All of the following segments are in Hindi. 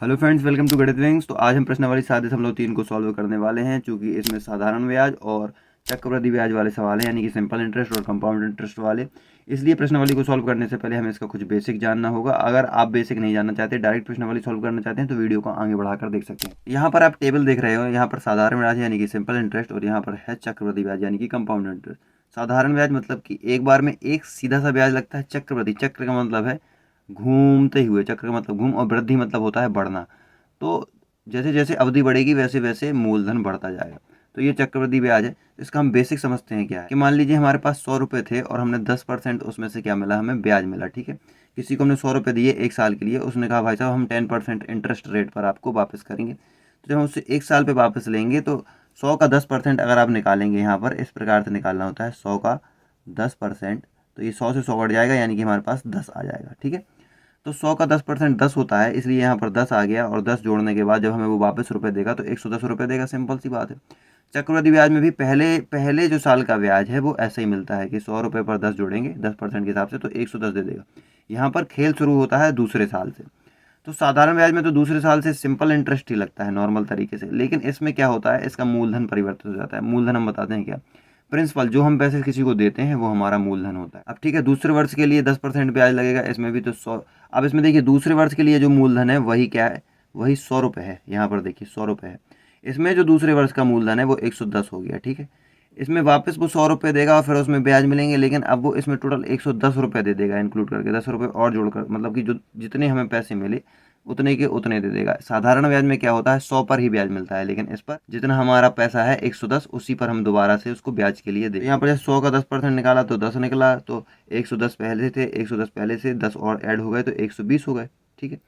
हेलो फ्रेंड्स, वेलकम टू गणित विंग्स। तो आज हम प्रश्नावली 7.3 को सॉल्व करने वाले हैं। चूंकि इसमें साधारण ब्याज और चक्रवृद्धि ब्याज वाले सवाल हैं, यानी कि सिंपल इंटरेस्ट और कंपाउंड इंटरेस्ट वाले, इसलिए प्रश्नावली को सॉल्व करने से पहले हमें इसका कुछ बेसिक जानना होगा। अगर आप बेसिक नहीं जानना चाहते, डायरेक्ट प्रश्नावली सॉल्व करना चाहते हैं, तो वीडियो को आगे बढ़ाकर देख सकते हैं। यहाँ पर आप टेबल देख रहे हो, यहाँ पर साधारण ब्याज यानी कि सिंपल इंटरेस्ट और यहाँ पर है चक्रवृद्धि ब्याज यानी कि कंपाउंड इंटरेस्ट। साधारण ब्याज मतलब कि एक बार में एक सीधा सा ब्याज लगता है। चक्रवृद्धि, चक्र का मतलब है घूमते हुए, चक्र का मतलब घूम, और वृद्धि मतलब होता है बढ़ना। तो जैसे जैसे अवधि बढ़ेगी वैसे वैसे मूलधन बढ़ता जाएगा। तो ये चक्रवृद्धि ब्याज है। इसका हम बेसिक समझते हैं क्या है कि मान लीजिए हमारे पास 100 रुपये थे और हमने 10% उसमें से क्या मिला, हमें ब्याज मिला। ठीक है, किसी को हमने 100 रुपये दिए 1 साल के लिए, उसने कहा भाई साहब हम 10% इंटरेस्ट रेट पर आपको वापस करेंगे। तो जब हम उससे 1 साल पे वापस लेंगे तो 100 का 10% अगर आप निकालेंगे, यहाँ पर इस प्रकार से निकालना होता है 100 का 10%। तो ये 100 से 100 कट जाएगा, यानी कि हमारे पास 10 आ जाएगा। ठीक है, तो 100 का 10% 10 होता है, इसलिए यहाँ पर 10 आ गया, और 10 जोड़ने के बाद जब हमें वो वापस रुपए देगा तो 110 रुपये देगा। सिंपल सी बात है। चक्रवृद्धि ब्याज में भी पहले पहले जो साल का ब्याज है वो ऐसे ही मिलता है कि 100 रुपये पर 10 जोड़ेंगे 10% के हिसाब से, तो 110 दे देगा। यहाँ पर खेल शुरू होता है दूसरे साल से। तो साधारण ब्याज में तो दूसरे साल से सिंपल इंटरेस्ट ही लगता है नॉर्मल तरीके से, लेकिन इसमें क्या होता है, इसका मूलधन परिवर्तित हो जाता है। मूलधन हम बताते हैं क्या, प्रिंसिपल, जो हम पैसे किसी को देते हैं वो हमारा मूलधन होता है। अब ठीक है, दूसरे वर्ष के लिए 10% ब्याज लगेगा, इसमें भी तो 100। अब इसमें देखिए दूसरे वर्ष के लिए जो मूलधन है वही क्या है, वही 100 रुपये है। यहाँ पर देखिए 100 रुपये है। इसमें जो दूसरे वर्ष का मूलधन है वो 110 हो गया। ठीक है, इसमें वापस वो 100 रुपये देगा और फिर उसमें ब्याज मिलेंगे, लेकिन अब वो इसमें टोटल 110 रुपये दे देगा, इंक्लूड करके 10 रुपये और जोड़कर, मतलब कि जो जितने हमें पैसे मिले उतने के उतने दे देगा। साधारण ब्याज में क्या होता है, 100 पर ही ब्याज मिलता है, लेकिन इस पर जितना हमारा पैसा है 110, उसी पर हम दोबारा से उसको ब्याज के लिए दे। यहाँ पर जब 100 का 10% निकाला तो 10 निकला, तो 110 पहले थे, 110 पहले से 10 और ऐड हो गए तो 120 हो गए। ठीक है,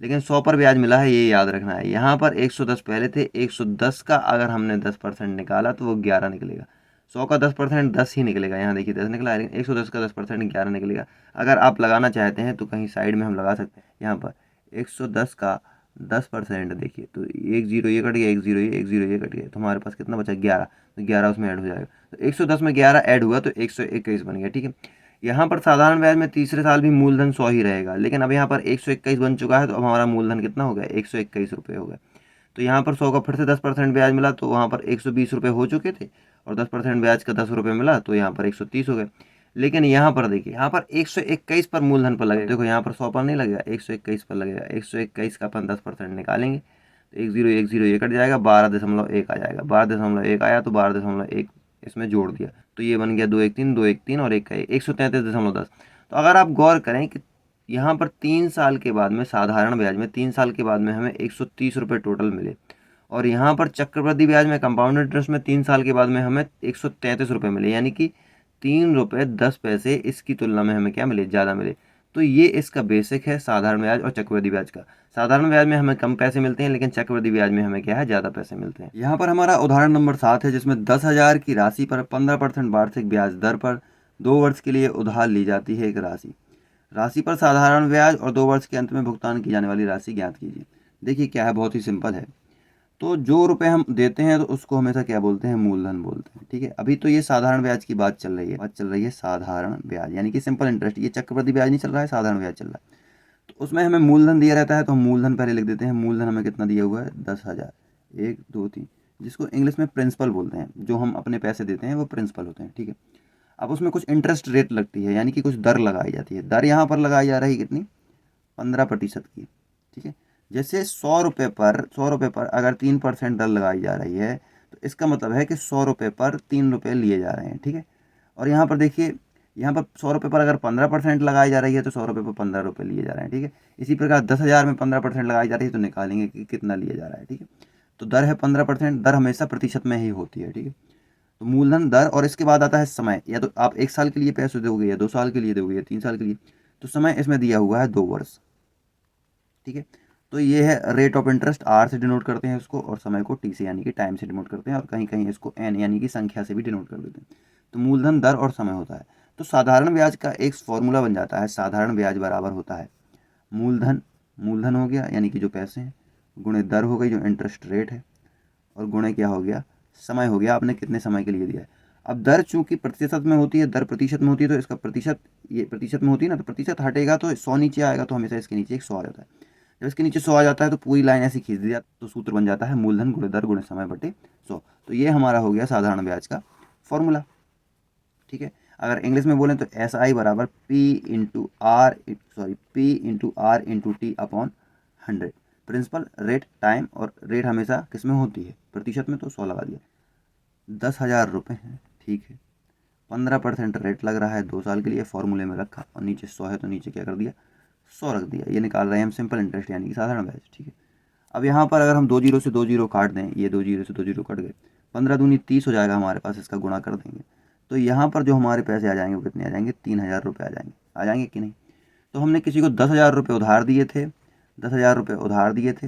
लेकिन 100 पर ब्याज मिला है, ये याद रखना है। यहाँ पर 110 पहले थे, 110 का अगर हमने 10% निकाला तो वो 11 निकलेगा। 100 का 10% 10 ही निकलेगा, यहाँ देखिए 10 निकला है, लेकिन 110 का 10% 11 निकलेगा। अगर आप लगाना चाहते हैं तो कहीं साइड में हम लगा सकते हैं। यहाँ पर 110 का 10% देखिए, तो एक जीरो ये कट गया, एक जीरो ये, एक जीरो ये कट गया, तो हमारे पास कितना बचा, 11। तो 11 उसमें ऐड हो जाएगा, तो 110 में 11 ऐड हुआ तो 121 बन गया। ठीक है, यहाँ पर साधारण ब्याज में तीसरे साल भी मूलधन 100 ही रहेगा, लेकिन अब यहाँ पर 121 बन चुका है, तो अब हमारा मूलधन कितना हो गया, 121 रुपये हो गया। तो यहाँ पर 100 का फिर से 10% ब्याज मिला, तो वहाँ पर 120 रुपये हो चुके थे, और 10% ब्याज का 10 रुपये मिला, तो यहाँ पर 130 हो गए। लेकिन यहाँ पर देखिए, यहाँ पर 121 पर मूलधन पर लगेगा। देखो यहाँ पर 100 पर नहीं लगेगा, 121 पर लगेगा। 121 का अपन 10% निकालेंगे तो एक जीरो ये कट जाएगा, 12.1 आ जाएगा। 12.1 आया तो 12.1 इसमें जोड़ दिया, तो ये बन गया 213, 213 और एक का 133.10। तो अगर आप गौर करें कि यहाँ पर 3 साल के बाद में, साधारण ब्याज में 3 साल के बाद में हमें 130 रुपये टोटल मिले, और यहाँ पर चक्रवृद्धि ब्याज में, कंपाउंड इंटरेस्ट में 3 साल के बाद में हमें 133 रुपये मिले, यानी कि 3 रुपये 10 पैसे इसकी तुलना में हमें क्या मिले, ज़्यादा मिले। तो ये इसका बेसिक है साधारण ब्याज और चक्रवृद्धि ब्याज का। साधारण ब्याज में हमें कम पैसे मिलते हैं, लेकिन चक्रवृद्धि ब्याज में हमें क्या है, ज़्यादा पैसे मिलते हैं। यहाँ पर हमारा उदाहरण नंबर 7 है, जिसमें 10,000 की राशि पर 15% वार्षिक ब्याज दर पर 2 वर्ष के लिए उधार ली जाती है एक राशि। राशि पर साधारण ब्याज और 2 वर्ष के अंत में भुगतान की जाने वाली राशि ज्ञात कीजिए। देखिए क्या है, बहुत ही सिंपल है। तो जो रुपए हम देते हैं तो उसको हमेशा क्या बोलते हैं, मूलधन बोलते हैं। ठीक है, अभी तो ये साधारण ब्याज की बात चल रही है, साधारण ब्याज यानी कि सिंपल इंटरेस्ट। ये चक्रवृद्धि ब्याज नहीं चल रहा है, साधारण ब्याज चल रहा है। तो उसमें हमें मूलधन दिया रहता है, तो हम मूलधन पहले लिख देते हैं। मूलधन हमें कितना दिया हुआ है, 10,000, 1 2 3, जिसको इंग्लिश में प्रिंसिपल बोलते हैं। जो हम अपने पैसे देते हैं वो प्रिंसिपल होते हैं। ठीक है, अब उसमें कुछ इंटरेस्ट रेट लगती है, यानी कि कुछ दर लगाई जाती है। दर यहाँ पर लगाई जा रही है कितनी, 15% की। ठीक है, जैसे 100 रुपये पर अगर 3% दर लगाई जा रही है, तो इसका मतलब है कि 100 रुपये पर 3 रुपये लिए जा रहे हैं। ठीक है, और यहाँ पर देखिए, यहाँ पर 100 रुपये पर अगर 15% लगाई जा रही है तो 100 रुपये पर 15 रुपये लिए जा रहे हैं। ठीक है, इसी प्रकार 10,000 में 15% लगाई जा रही है, तो निकालेंगे कि कितना लिया जा रहा है। ठीक है, तो दर है 15%। दर हमेशा प्रतिशत में ही होती है। ठीक है, तो मूलधन, दर, और इसके बाद आता है समय। या तो आप 1 साल के लिए पैसे दोगे, या 2 साल के लिए दोगे, या 3 साल के लिए। तो समय इसमें दिया हुआ है 2 वर्ष। ठीक है, तो ये है रेट ऑफ इंटरेस्ट, आर से डिनोट करते हैं इसको, और समय को टी से यानी कि टाइम से डिनोट करते हैं, और कहीं कहीं इसको एन यानी कि संख्या से भी डिनोट कर देते हैं। तो मूलधन, दर और समय होता है। तो साधारण ब्याज का एक फॉर्मूला बन जाता है। साधारण ब्याज बराबर होता है मूलधन, मूलधन हो गया यानी कि जो पैसे हैं, गुणे दर हो गई जो इंटरेस्ट रेट है, और गुणे क्या हो गया, समय हो गया, आपने कितने समय के लिए दिया है। अब दर चूंकि प्रतिशत में होती है, दर प्रतिशत में होती है, तो इसका प्रतिशत, ये प्रतिशत में होती है ना, तो प्रतिशत हटेगा तो 100 नीचे आएगा, तो हमेशा इसके नीचे एक 100 आ जाता है। जब इसके नीचे 100 आ जाता है तो पूरी लाइन ऐसी खींच दी जाती है, तो सूत्र बन जाता है मूलधन गुणे दर गुणे समय बटे 100। तो ये हमारा हो गया साधारण ब्याज का फॉर्मूला। ठीक है, अगर इंग्लिश में बोलें तो एस आई बराबर P into R into T upon 100। Principal, rate, time, और रेट हमेशा किस में होती है, प्रतिशत में, तो 100 लगा दिया। 10,000 रुपये हैं, ठीक है, 15% रेट लग रहा है 2 साल के लिए, फॉर्मूले में रखा, और नीचे 100 है तो नीचे क्या कर दिया, 100 रख दिया। ये निकाल रहे हैं हम सिंपल इंटरेस्ट यानी कि साधारण ब्याज। ठीक है, अब यहाँ पर अगर हम 2 जीरो से 2 जीरो काट दें, ये 2 जीरो से 2 जीरो कट गए, 15 दूनी 30 हो जाएगा हमारे पास, इसका गुणा कर देंगे तो यहाँ पर जो हमारे पैसे आ जाएंगे वो कितने आ जाएंगे, 3,000 रुपये आ जाएंगे कि नहीं। तो हमने किसी को 10,000 रुपये उधार दिए थे, 10,000 रुपये उधार दिए थे,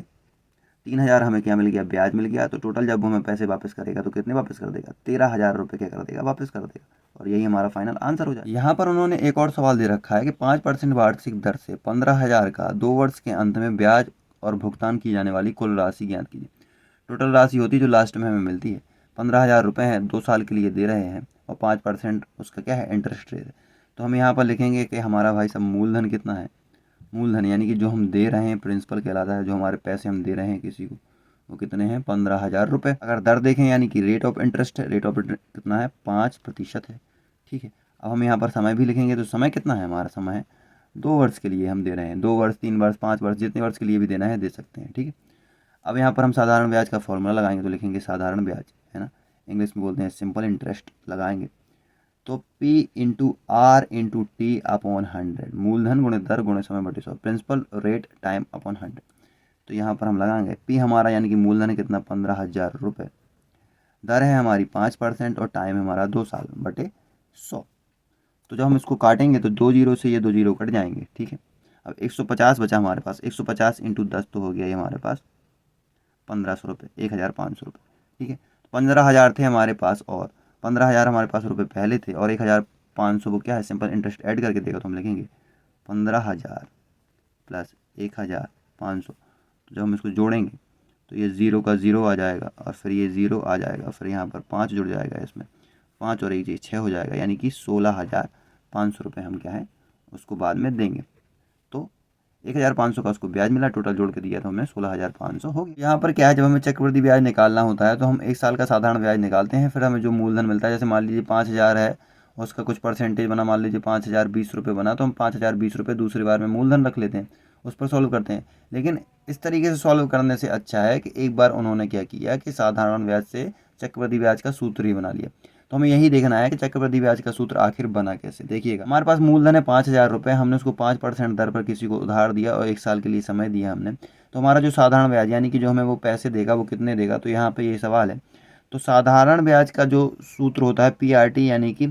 3,000 हमें क्या मिल गया, ब्याज मिल गया। तो टोटल जब हमें पैसे वापस करेगा तो कितने वापस कर देगा, 13,000 रुपये क्या कर देगा, वापस कर देगा। और यही हमारा फाइनल आंसर हो जाए। यहाँ पर उन्होंने एक और सवाल दे रखा है कि 5% वार्षिक दर से 15,000 का 2 वर्ष के अंत में ब्याज और भुगतान की जाने वाली कुल राशि ज्ञात कीजिए। टोटल राशि होती है जो लास्ट में हमें मिलती है। 15,000 रुपये हैं, 2 साल के लिए दे रहे हैं, और 5% उसका क्या है, इंटरेस्ट रेट है। तो हम यहाँ पर लिखेंगे कि हमारा भाई साहब मूलधन कितना है, मूलधन यानी कि जो हम दे रहे हैं प्रिंसिपल कहलाता है, जो हमारे पैसे हम दे रहे हैं किसी को, वो कितने हैं, 15,000 रुपये। अगर दर देखें यानी कि रेट ऑफ इंटरेस्ट है, रेट ऑफ इंटरेस्ट कितना है, 5% है। ठीक है, अब हम यहाँ पर समय भी लिखेंगे तो समय कितना है, हमारा समय है 2 वर्ष के लिए हम दे रहे हैं, 2 वर्ष, 3 वर्ष, 5 वर्ष, जितने वर्ष के लिए भी देना है दे सकते हैं। ठीक है, अब यहाँ पर हम साधारण ब्याज का फॉर्मूला लगाएंगे तो लिखेंगे साधारण ब्याज, है ना, इंग्लिश में बोलते हैं सिंपल इंटरेस्ट, लगाएंगे तो P into R into T upon 100, मूलधन गुणे दर गुणे समय बटे 100, प्रिंसिपल, रेट, टाइम अपॉन 100। तो यहाँ पर हम लगाएंगे P हमारा यानी कि मूलधन है कितना, 15,000 रुपये, दर है हमारी 5% और टाइम है हमारा 2 साल बटे 100। तो जब हम इसको काटेंगे तो 2 जीरो से ये 2 जीरो कट जाएंगे। ठीक है, अब 150 बचा हमारे पास, 150 इंटू 10 तो हो गया ये हमारे पास 1,500 रुपये, 1,500 रुपये। ठीक है, 15,000 थे हमारे पास, और 15,000 हमारे पास रुपये पहले थे, और 1,500 वो क्या है, सिंपल इंटरेस्ट ऐड करके देगा तो हम लिखेंगे 15,000 प्लस 1,500। तो जब हम इसको जोड़ेंगे तो ये 0 का 0 आ जाएगा, और फिर ये 0 आ जाएगा, फिर यहाँ पर 5 जुड़ जाएगा, इसमें 5 और 1 6 हो जाएगा, यानी कि 16,500 रुपये हम क्या है उसको बाद में देंगे। तो 1,500 का उसको ब्याज मिला, टोटल जोड़ के दिया तो हमें 16,500 हो गया। यहाँ पर क्या है, जब हमें चक्रवृद्धि ब्याज निकालना होता है तो हम 1 साल का साधारण ब्याज निकालते हैं, फिर हमें जो मूलधन मिलता है, जैसे मान लीजिए 5,000 है, उसका कुछ परसेंटेज बना, मान लीजिए 5,000 20 रुपये बना, तो हम 5,000 20 रुपये दूसरी बार में मूलधन रख लेते हैं, उस पर सॉल्व करते हैं। लेकिन इस तरीके से सॉल्व करने से अच्छा है कि एक बार उन्होंने क्या किया कि साधारण ब्याज से चक्रवृद्धि ब्याज का सूत्र ही बना लिया। तो हमें यही देखना है कि चक्रवृद्धि ब्याज का सूत्र आखिर बना कैसे। देखिएगा, हमारे पास मूलधन है 5,000 रुपये, हमने उसको 5% दर पर किसी को उधार दिया और 1 साल के लिए समय दिया हमने। तो हमारा जो साधारण ब्याज यानी कि जो हमें वो पैसे देगा वो कितने देगा, तो यहाँ पे ये सवाल है। तो साधारण ब्याज का जो सूत्र होता है PRT यानी कि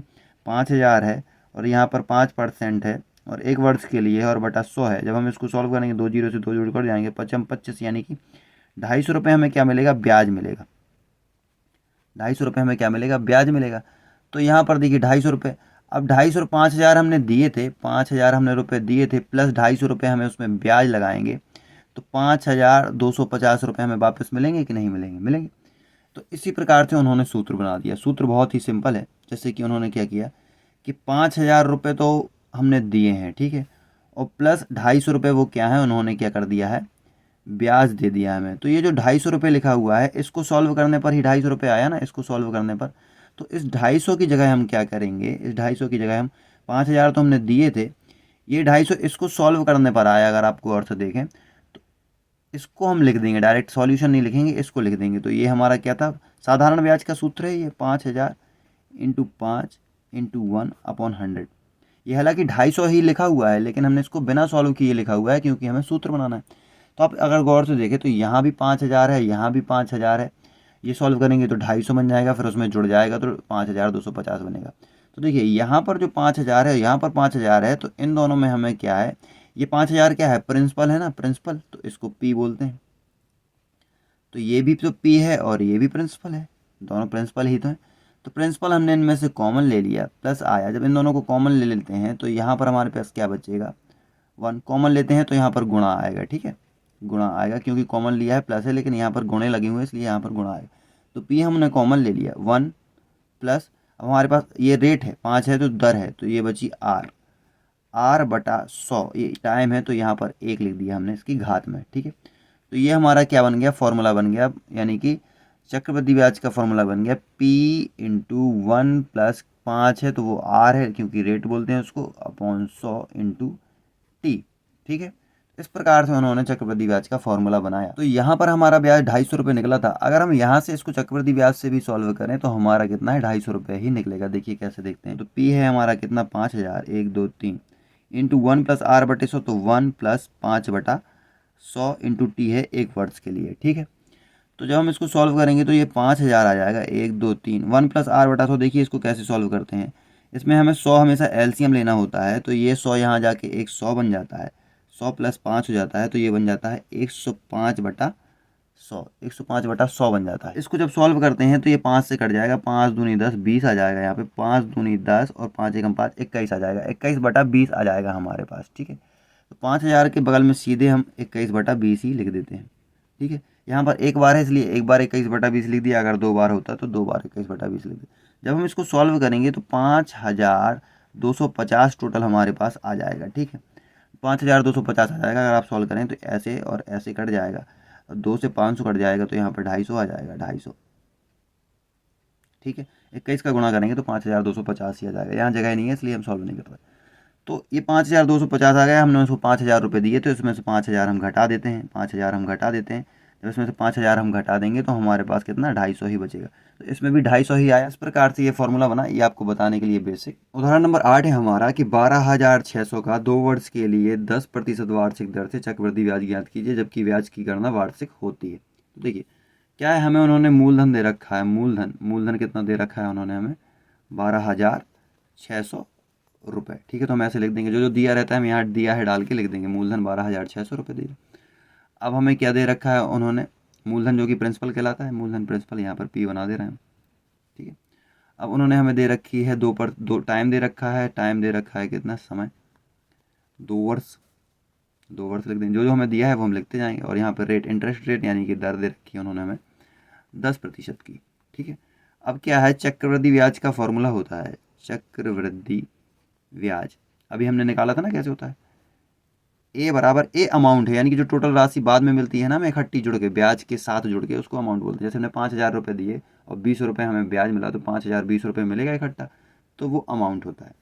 5,000 है, और यहाँ पर 5% है, और 1 वर्ष के लिए है, और बटा 100 है। जब हम इसको सॉल्व करेंगे 2 जीरो से 2 जोड़ कर जाएंगे, 55 25 यानी कि 250 रुपये हमें क्या मिलेगा, ब्याज मिलेगा। 250 रुपये हमें क्या मिलेगा, ब्याज मिलेगा। तो यहाँ पर देखिए 250 रुपये, अब 250 5,000 हमने दिए थे, 5,000 हमने रुपये दिए थे, प्लस 250 रुपये हमें उसमें ब्याज लगाएंगे, तो 5,250 रुपये हमें वापस मिलेंगे कि नहीं मिलेंगे, मिलेंगे। तो इसी प्रकार से उन्होंने सूत्र बना दिया। सूत्र बहुत ही सिंपल है, जैसे कि उन्होंने क्या किया कि 5,000 रुपये तो हमने दिए हैं, ठीक है, और प्लस 250 रुपये वो क्या है, उन्होंने क्या कर दिया है, ब्याज दे दिया हमें। तो ये जो 250 रुपये लिखा हुआ है, इसको सॉल्व करने पर ही 250 रुपये आया ना, इसको सॉल्व करने पर। तो इस 250 की जगह हम क्या करेंगे, इस 250 की जगह हम 5,000 तो हमने दिए थे, ये 250 इसको सॉल्व करने पर आया, अगर आपको अर्थ देखें तो इसको हम लिख देंगे, डायरेक्ट सॉल्यूशन नहीं लिखेंगे, इसको लिख देंगे। तो ये हमारा क्या था, साधारण ब्याज का सूत्र है, ये 5,000 इंटू 5 इंटू 1 अपॉन 100। ये हालांकि 250 ही लिखा हुआ है, लेकिन हमने इसको बिना सॉल्व किए लिखा हुआ है, क्योंकि हमें सूत्र बनाना है। तो आप अगर गौर से देखें तो यहाँ भी 5,000 है, यहाँ भी 5,000 है, ये सॉल्व करेंगे तो 250 बन जाएगा, फिर उसमें जुड़ जाएगा तो 5,250 बनेगा। तो देखिए यहाँ पर जो 5,000 है, यहाँ पर 5,000 है, तो इन दोनों में हमें क्या है, ये 5,000 क्या है, प्रिंसिपल है ना, प्रिंसिपल, तो इसको P बोलते हैं। तो ये भी तो P है और ये भी प्रिंसिपल है, दोनों प्रिंसिपल ही तो हैं। तो प्रिंसिपल हमने इनमें से कॉमन ले लिया, प्लस आया, जब इन दोनों को कॉमन ले लेते हैं तो यहाँ पर हमारे पास क्या बचेगा, 1 कॉमन लेते हैं तो यहाँ पर गुणा आएगा, ठीक है, गुणा आएगा, क्योंकि कॉमन लिया है प्लस है, लेकिन यहाँ पर गुणे लगे हुए हैं इसलिए यहाँ पर गुणा आएगा। तो P हमने कॉमन ले लिया 1 प्लस, अब हमारे पास ये रेट है 5 है तो दर है, तो ये बची R, r/100, ये टाइम है तो यहाँ पर 1 लिख दिया हमने इसकी घात में, ठीक है। तो ये हमारा क्या बन गया, फॉर्मूला बन गया, यानी कि चक्रवृद्धि ब्याज का फॉर्मूला बन गया P × 1 + 5 है तो वो r है, क्योंकि रेट बोलते हैं उसको, अपॉन 100 × t, ठीक है। इस प्रकार से उन्होंने चक्रवृद्धि ब्याज का फॉर्मूला बनाया। तो यहाँ पर हमारा ब्याज 250 रुपये निकला था। अगर हम यहाँ से इसको चक्रवृद्धि ब्याज से भी सॉल्व करें तो हमारा कितना है, 250 रुपये ही निकलेगा। देखिए कैसे देखते हैं। तो P है हमारा कितना, 5000, 1 2 3 इंटू 1 + r/100, तो 1 + 5/100 इंटू t है 1 वर्ष के लिए, ठीक है। तो जब हम इसको सॉल्व करेंगे तो ये 5000 आ जाएगा, 1 2 3 1 + r/100। देखिए इसको कैसे सॉल्व करते हैं, इसमें हमें 100 हमेशा एलसीएम लेना होता है, तो ये 100 यहाँ जाके 100 बन जाता है, 100 + 5 हो जाता है, तो ये बन जाता है 105/100, 105/100 बन जाता है। इसको जब सॉल्व करते हैं तो ये 5 से कट जाएगा, 5 दूनी 10, 20 आ जाएगा यहाँ पे, 5 दूनी 10 और 5 एकम 5, 21 आ जाएगा, 21/20 आ जाएगा हमारे पास, ठीक है। तो 5000 के बगल में सीधे हम 21/20 ही लिख देते हैं, ठीक है। यहाँ पर एक बार है इसलिए एक बार 21/20 लिख दिया, अगर 2 बार होता तो 2 बार 21/20 लिख दिया। जब हम इसको सॉल्व करेंगे तो 5250 टोटल हमारे पास आ जाएगा, ठीक है। 5250 आ जाएगा। अगर आप सॉल्व करें तो ऐसे और ऐसे कट जाएगा, 2 से 500 कट जाएगा, तो यहाँ पर 250 आ जाएगा, 250, ठीक है। 21 का गुणा करेंगे तो 5250 ही आ जाएगा। यहाँ जगह नहीं है इसलिए हम सॉल्व नहीं कर रहे। तो ये 5250 आ गया, हमने उसको 5000 रुपये दिए, तो इसमें से 5000 हम घटा देते हैं, 5000 हम घटा देते हैं। जब इसमें से 5000 हम घटा देंगे तो हमारे पास कितना, 250 ही बचेगा। तो इसमें भी 250 ही आया। इस प्रकार से ये फॉर्मूला बना, ये आपको बताने के लिए बेसिक। उदाहरण नंबर 8 है हमारा कि 12600 का 2 वर्ष के लिए 10% वार्षिक दर से चक्रवृद्धि ब्याज ज्ञात कीजिए, जबकि ब्याज की गणना वार्षिक होती है। तो देखिए क्या है, हमें उन्होंने मूलधन दे रखा है, मूलधन कितना दे रखा है उन्होंने हमें, 12600 रुपये, ठीक है। तो हम ऐसे लिख देंगे, जो जो दिया रहता है हम यहाँ दिया है डाल के लिख देंगे, मूलधन 12600 रुपये दिए। अब हमें क्या दे रखा है उन्होंने, मूलधन जो कि प्रिंसिपल कहलाता है, मूलधन प्रिंसिपल, यहाँ पर P बना दे रहे हैं, ठीक है। अब उन्होंने हमें दे रखी है 2 टाइम दे रखा है, टाइम दे रखा है कितना, समय 2 वर्ष, 2 वर्ष लिख देंगे। जो जो हमें दिया है वो हम लिखते जाएंगे। और यहाँ पर रेट, इंटरेस्ट रेट यानी कि दर दे रखी है उन्होंने हमें 10% की, ठीक है। अब क्या है, चक्रवृद्धि ब्याज का फॉर्मूला होता है चक्रवृद्धि ब्याज, अभी हमने निकाला था ना कैसे होता है, ए बराबर ए अमाउंट है, यानी कि जो टोटल राशि बाद में मिलती है ना हमें इकट्ठी जुड़ के, ब्याज के साथ जुड़ के, उसको अमाउंट बोलते हैं। जैसे हमने 5000 रुपये दिए और 20 रुपये हमें ब्याज मिला, तो 5000 20 रुपये मिलेगा इकट्ठा, तो वो अमाउंट होता है।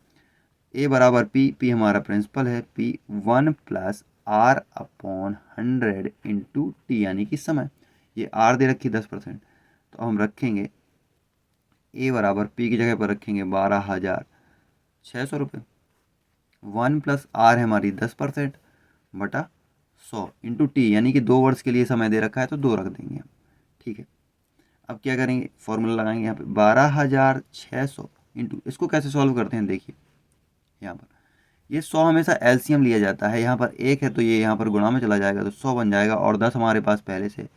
ए बराबर पी हमारा प्रिंसिपल है, P 1 + r/100 इंटू टी, यानी कि समय। ये आर दे रखी 10%, तो हम रखेंगे ए बराबर पी की जगह पर रखेंगे 12600 रुपये, 1 + r है हमारी 10% बटा 100 इंटू टी, यानी कि 2 वर्ष के लिए समय दे रखा है तो 2 रख देंगे हम, ठीक है। अब क्या करेंगे, फॉर्मूला लगाएंगे यहाँ पे 12600 इंटू, इसको कैसे सॉल्व करते हैं, देखिए यहाँ पर ये 100 हमेशा एलसीएम लिया जाता है, यहाँ पर 1 है तो ये यहाँ पर गुणा में चला जाएगा तो 100 बन जाएगा, और 10 हमारे पास पहले से,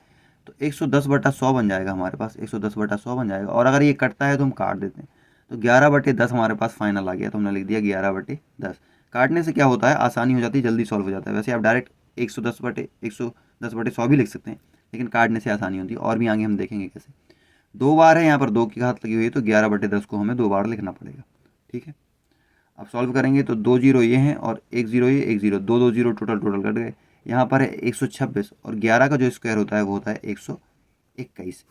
तो 110/100 बन जाएगा हमारे पास, 110/100 बन जाएगा। और अगर ये कटता है तो हम काट देते हैं, तो 11/10 हमारे पास फाइनल आ गया, तो हमने लिख दिया 11/10। काटने से क्या होता है, आसानी हो जाती है, जल्दी सॉल्व हो जाता है। वैसे आप डायरेक्ट 110/100 भी लिख सकते हैं, लेकिन काटने से आसानी होती है। और भी आगे हम देखेंगे कैसे। 2 बार है यहाँ पर, 2 की घात लगी हुई है, तो 11/10 को हमें 2 बार लिखना पड़ेगा, ठीक है। अब सॉल्व करेंगे तो 2 जीरो ये हैं और 1 जीरो ये, 1 जीरो, 2 जीरो टोटल कट गए। यहाँ पर है 126 और 11 का जो स्क्वायर होता है वो होता है 121,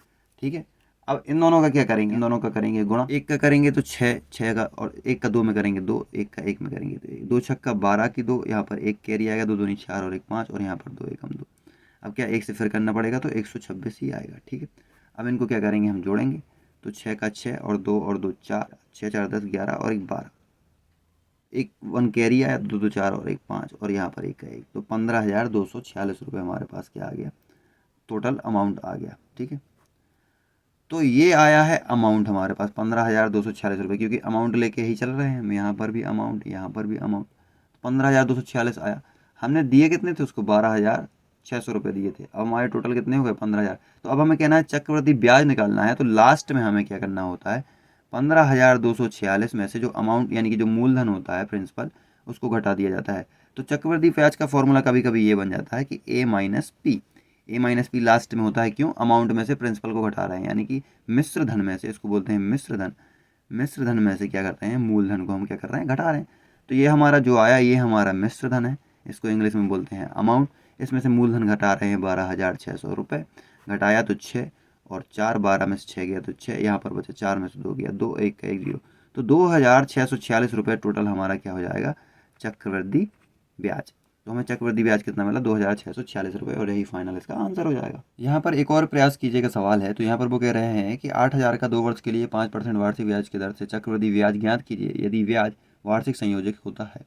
ठीक है। अब इन दोनों का क्या करेंगे, इन दोनों का करेंगे गुणा, एक का करेंगे तो 6 का, और एक का 2 में करेंगे 2, एक का 1 में करेंगे तो 2 छक्का 12 की 2, यहाँ पर 1 कैरी आएगा, 2 दूनी 4 और 1 5, और यहाँ पर 2 एकम 2। अब क्या 1 से फिर करना पड़ेगा, तो 126 ही आएगा, ठीक है। अब इनको क्या करेंगे, हम जोड़ेंगे, तो 6 का 6 और 2 और 2 4, 6 4 10 11 और 1 12, एक 1 कैरी आया, 2 2 4 और 1 5, और यहाँ पर 1 का 1, तो 15,246 रुपये हमारे पास क्या आ गया, टोटल अमाउंट आ गया, ठीक है। तो ये आया है अमाउंट हमारे पास 15,246 रुपये, क्योंकि अमाउंट लेके ही चल रहे हैं हम, यहाँ पर भी अमाउंट, यहाँ पर भी अमाउंट, 15,246 आया। हमने दिए कितने थे उसको, 12,600 रुपये दिए थे। अब हमारे टोटल कितने हो गए, 15,000। तो अब हमें कहना है चक्रवृद्धि ब्याज निकालना है, तो लास्ट में हमें क्या करना होता है, 15,246 में से जो अमाउंट यानी कि जो मूलधन होता है प्रिंसिपल, उसको घटा दिया जाता है। तो चक्रवृद्धि ब्याज का फॉर्मूला कभी कभी ये बन जाता है कि A - P लास्ट में होता है, क्यों, अमाउंट में से प्रिंसिपल को घटा रहे हैं, यानी कि मिश्र धन में से, इसको बोलते हैं मिश्र धन। मिश्र धन में से क्या करते हैं, मूलधन को हम क्या कर रहे हैं, घटा रहे हैं। तो ये हमारा जो आया ये हमारा मिश्र धन है, इसको इंग्लिश में बोलते हैं अमाउंट। इसमें से मूलधन घटा रहे हैं 12,600 रुपये, घटाया तो 6 और 4, 12 में से 6 गया तो 6, यहाँ पर बचा 4 में से 2 गया 2, 1 का 1 0, तो 2,646 रुपये टोटल हमारा क्या हो जाएगा, चक्रवृद्धि ब्याज। तो हमें चक्रवृद्धि ब्याज कितना मिला, 2,646 रुपये, और यही फाइनल इसका आंसर हो जाएगा। यहाँ पर एक और प्रयास कीजिएगा सवाल है, तो यहाँ पर वो कह रहे हैं कि 8,000 का 2 वर्ष के लिए 5% वार्षिक ब्याज की दर से चक्रवृद्धि ब्याज ज्ञात कीजिए यदि ब्याज वार्षिक संयोजक होता है।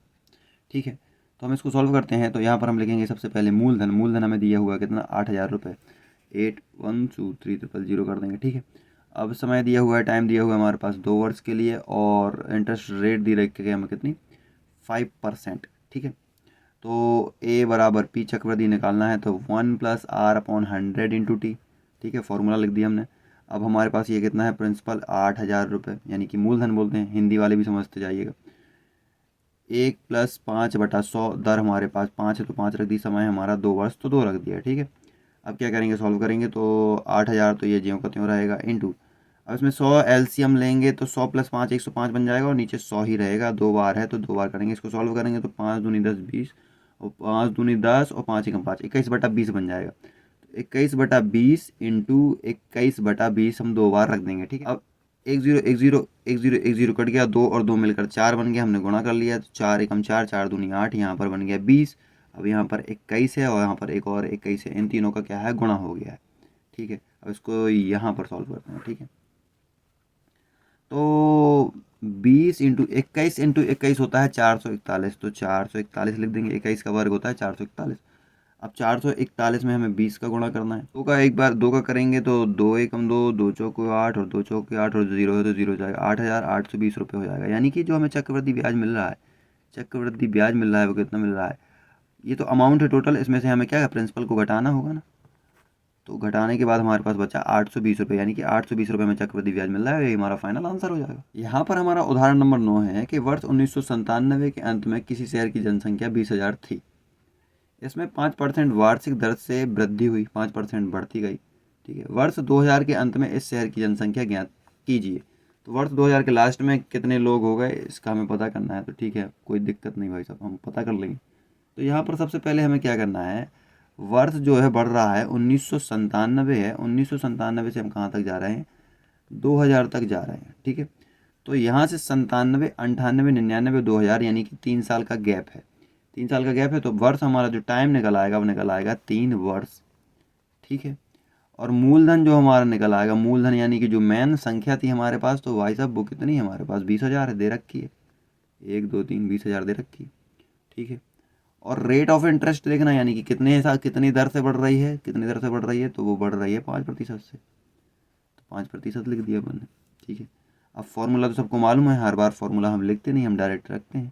ठीक है, तो हम इसको सॉल्व करते हैं। तो यहाँ पर हम लिखेंगे सबसे पहले मूलधन, मूलधन हमें दिया हुआ कितना, 8,000 रुपये, 8,1,2,3,000 कर देंगे। ठीक है, अब समय दिया हुआ है, टाइम दिया हुआ है हमारे पास 2 वर्ष के लिए, और इंटरेस्ट रेट दी रखी है हमें कितनी, 5%। ठीक है, तो ए बराबर पी चक्रवृद्धि निकालना है, तो 1 + R/100 × T। ठीक है, फॉर्मूला लिख दिया हमने। अब हमारे पास ये कितना है, प्रिंसिपल 8,000 रुपये, यानी कि मूलधन बोलते हैं, हिंदी वाले भी समझते जाइएगा। 1 + 5/100, दर हमारे पास 5 है तो 5 रख दी, समय हमारा 2 वर्ष तो 2 रख दिया। ठीक है, अब क्या करेंगे, सॉल्व करेंगे, तो 8,000 तो ये ज्यों का त्यों रहेगा, इंटू, अब इसमें 100 एलसीएम लेंगे तो 100 + 5 105 बन जाएगा, और नीचे 100 ही रहेगा, 2 बार है तो 2 बार करेंगे। इसको सॉल्व करेंगे तो 5 दूनी 10 20, और 5 दूनी 10 और 5 एकम 5, 21/20 बन जाएगा। तो 21/20 इंटू 21/20 हम 2 बार रख देंगे। ठीक है, अब 1 0 1 0 1 0 1 0 कट गया, 2 और 2 मिलकर 4 बन गया, हमने गुणा कर लिया, तो 4 एकम 4, 4 दूनी 8, यहाँ पर बन गया 20। अब यहाँ पर 21 है और यहाँ पर एक और 21 है, इन तीनों का क्या है, गुणा हो गया है। ठीक है, अब इसको यहाँ पर सॉल्व करते हैं। ठीक है, तो 20 इंटू 21 होता है 441, तो 441 लिख देंगे, 21 का वर्ग होता है 441। अब 441 में हमें 20 का गुणा करना है, 2 का एक बार 2 का करेंगे तो 2 एकम 2, 2 चौके 8 और 2 चौके 8, और 0 है तो 0 हो जाएगा, 8,820 रुपये हो जाएगा। यानी कि जो हमें चक्रवृद्धि ब्याज मिल रहा है, चक्रवृद्धि ब्याज मिल रहा है वो कितना मिल रहा है, ये तो अमाउंट है टोटल, इसमें से हमें क्या है, प्रिंसिपल को घटाना होगा ना, तो घटाने के बाद हमारे पास बचा 820 रुपये, यानी कि 820 रुपये में चक्रवृद्धि ब्याज मिल रहा है, ये हमारा फाइनल आंसर हो जाएगा। यहाँ पर हमारा उदाहरण नंबर 9 है कि वर्ष 1997 के अंत में किसी शहर की जनसंख्या 20,000 थी। इसमें 5% वार्षिक दर से वृद्धि हुई, 5% बढ़ती गई। ठीक है, वर्ष 2000 के अंत में इस शहर की जनसंख्या ज्ञात कीजिए। तो वर्ष 2000 के लास्ट में कितने लोग हो गए इसका हमें पता करना है। तो ठीक है, कोई दिक्कत नहीं भाई साहब, हम पता कर लेंगे। तो यहाँ पर सबसे पहले हमें क्या करना है, वर्ष जो है बढ़ रहा है, 1997 है, 1997 से हम कहाँ तक जा रहे हैं, 2000 तक जा रहे हैं। ठीक है, तो यहाँ से 97, 98, 99, 2000, यानी कि 3 साल का गैप है, 3 साल का गैप है, तो वर्ष हमारा जो टाइम निकल आएगा वो निकल आएगा 3 वर्ष। ठीक है, और मूलधन जो हमारा निकल आएगा, मूलधन यानी कि जो मेन संख्या थी हमारे पास, तो भाई साहब वो कितनी है हमारे पास, 20,000 है, दे रखी है, 1 2 3 20,000 दे रखी है। ठीक है, और रेट ऑफ इंटरेस्ट देखना, यानी कि कितनी दर से बढ़ रही है, कितनी दर से बढ़ रही है, तो वो बढ़ रही है 5% से, तो 5% लिख दिया अपन ने। ठीक है, अब फॉर्मूला तो सबको मालूम है, हर बार फॉर्मूला हम लिखते नहीं, हम डायरेक्ट रखते हैं,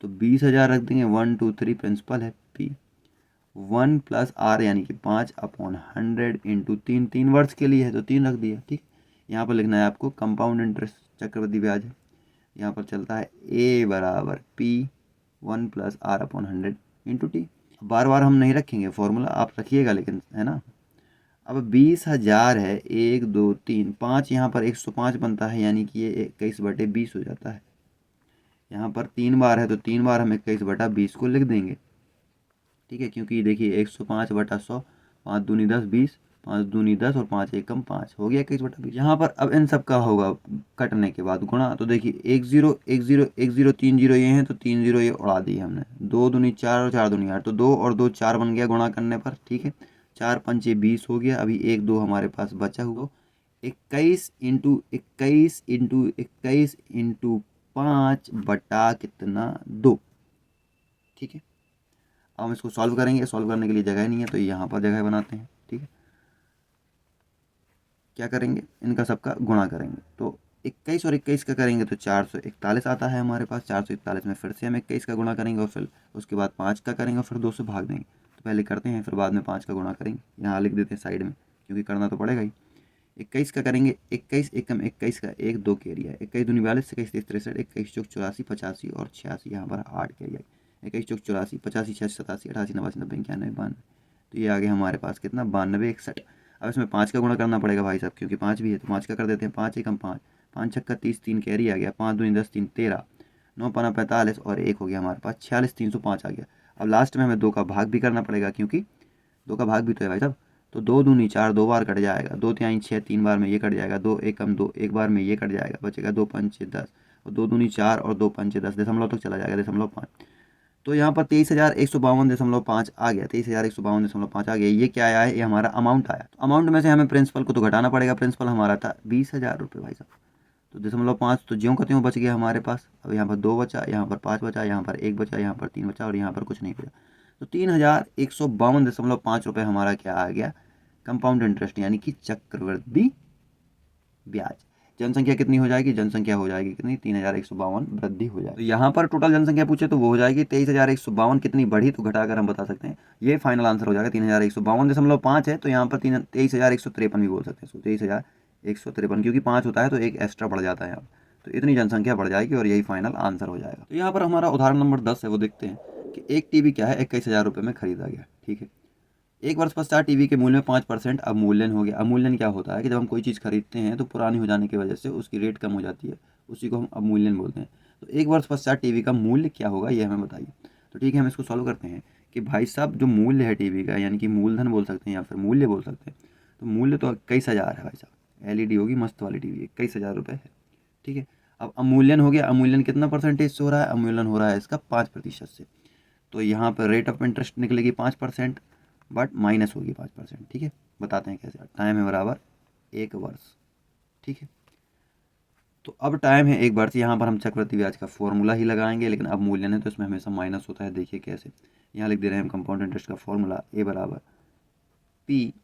तो 20,000 रख देंगे, 1 2 3 प्रिंसिपल है पी, 1 + R यानी कि 5/100 इंटू 3, 3 वर्ष के लिए है तो 3 रख दिया। ठीक, यहाँ पर लिखना है आपको कंपाउंड इंटरेस्ट, चक्रवृद्धि ब्याज है, यहाँ पर चलता है A बराबर P 1 + R/100 इंटू टी। बार बार हम नहीं रखेंगे फॉर्मूला, आप रखिएगा लेकिन, है ना। अब 20,000 है, 1 2 3 5, यहाँ पर 105 बनता है, यानी कि ये 21/20 हो जाता है। यहाँ पर 3 बार है तो 3 बार हम 21/20 को लिख देंगे। ठीक है, क्योंकि देखिए 105/100, 5 दूनी 10 20, 5 दूनी 10 और 5 एकम 5 हो गया 21/20। यहाँ पर अब इन सब का होगा कटने के बाद गुणा, तो देखिए 1 0 1 0 1 0 3 0 ये हैं, तो 3 0 ये उड़ा दिए हमने, 2 दूनी 4 और 4 दूनी 8, तो 2 और 2 4 बन गया गुणा करने पर। ठीक है, 4 5 20 हो गया, अभी 1 2 हमारे पास बचा हुआ, 21 इंटू 21 इंटू 21 इंटू 5 बटा कितना 2। ठीक है, अब हम इसको सॉल्व करेंगे, सॉल्व करने के लिए जगह नहीं है तो यहाँ पर जगह बनाते हैं। ठीक है, क्या करेंगे, इनका सबका गुणा करेंगे, तो 21 और 21 का करेंगे तो 441 आता है हमारे पास, 441 में फिर से हम 21 का गुणा करेंगे, और फिर उसके बाद 5 का करेंगे, और फिर 2 से भाग देंगे। तो पहले करते हैं, फिर बाद में 5 का गुणा करेंगे, यहाँ लिख देते हैं साइड में, क्योंकि करना तो पड़ेगा ही। 21 का करेंगे, 21 एकम 21 का 1 2 कैरिया, 21 दूनी 42, 21 30 63, 21 चौक 84, 85 और 86, यहाँ पर 8 कैरिया, 21 चौक 84, 85 86 87 88 89 90 91 92, तो ये आगे हमारे पास कितना 92 61। अब इसमें 5 का गुणा करना पड़ेगा भाई साहब, क्योंकि 5 भी है, तो 5 का कर देते हैं, 5 एकम 5, 5 छक्का 30, 3 कैरी आ गया, 5 दूनी 10 3 13, 9 पना 45 और 1 हो गया हमारे पास 46, 305 आ गया। अब लास्ट में हमें 2 का भाग भी करना पड़ेगा, क्योंकि 2 का भाग भी तो है भाई साहब। तो 2 दूनी 4, 2 बार कट जाएगा, 2 तिहाई 6, 3 बार में ये कट जाएगा, 2 एकम 2, 1 बार में ये कट जाएगा, बचेगा 2 पंचे 10 और 2 दूनी 4 और 2 पंचे 10, दशमलव तक चला जाएगा, 0.5। तो यहाँ पर 23,152.5 आ गया, 23,152.5 आ गया। ये क्या आया है? ये हमारा अमाउंट आया। तो अमाउंट में से हमें प्रिंसिपल को तो घटाना पड़ेगा। प्रिंसिपल हमारा था 20,000 रुपये भाई साहब। तो 0.5 तो ज्यों का त्यों बच गया हमारे पास। अब यहाँ पर 2 बचा, यहाँ पर 5 बचा, यहाँ पर 1 बचा, यहाँ पर 3 बचा और यहाँ पर कुछ नहीं बचा। तो 3,152.5 रुपये हमारा क्या आ गया? कंपाउंड इंटरेस्ट, यानी कि चक्रवृद्धि ब्याज। जनसंख्या कितनी हो जाएगी? जनसंख्या हो जाएगी कितनी? 3,152 वृद्धि हो जाएगी। तो यहाँ पर टोटल जनसंख्या पूछे तो वो हो जाएगी 23,152। कितनी बढ़ी तो घटाकर हम बता सकते हैं। ये फाइनल आंसर हो जाएगा 3,152.5 है। तो यहाँ पर 23,153 भी बोल सकते हैं, 23,153, क्योंकि 5 होता है तो एक एक्स्ट्रा बढ़ जाता है यहाँ। तो इतनी जनसंख्या बढ़ जाएगी और यही फाइनल आंसर हो जाएगा। तो यहाँ पर हमारा उदाहरण नंबर 10 है, वो देखते हैं कि एक टीवी क्या है 21,000 रुपये में खरीदा गया। ठीक है, एक वर्ष पश्चात टीवी के मूल्य में 5% अवमूल्यन हो गया। अवमूल्यन क्या होता है कि जब हम कोई चीज़ खरीदते हैं तो पुरानी हो जाने की वजह से उसकी रेट कम हो जाती है, उसी को हम अवमूल्यन बोलते हैं। तो एक वर्ष पश्चात टीवी का मूल्य क्या होगा, ये हमें बताइए। तो ठीक है, हम इसको सॉल्व करते हैं कि भाई साहब जो मूल्य है टीवी का, यानी कि मूलधन बोल सकते हैं या फिर मूल्य बोल सकते हैं। तो मूल्य तो 21,000 है भाई साहब। LED होगी मस्त वाली टीवी, 21,000 रुपये है। ठीक है, अब अवमूल्यन हो गया। अवमूल्यन कितना परसेंटेज से हो रहा है? अवमूल्यन हो रहा है इसका 5% से। तो यहाँ पर रेट ऑफ इंटरेस्ट निकलेगी 5%, बट माइनस होगी 5%। ठीक है, बताते हैं कैसे। टाइम है बराबर 1 वर्ष। ठीक है, तो अब टाइम है 1 वर्ष। यहाँ पर हम चक्रवृद्धि ब्याज का फॉर्मूला ही लगाएंगे, लेकिन अब मूल्य है तो इसमें हमेशा माइनस होता है। देखिए कैसे, यहाँ लिख दे रहे हैं हम कंपाउंड इंटरेस्ट का फॉर्मूला ए बराबर पी।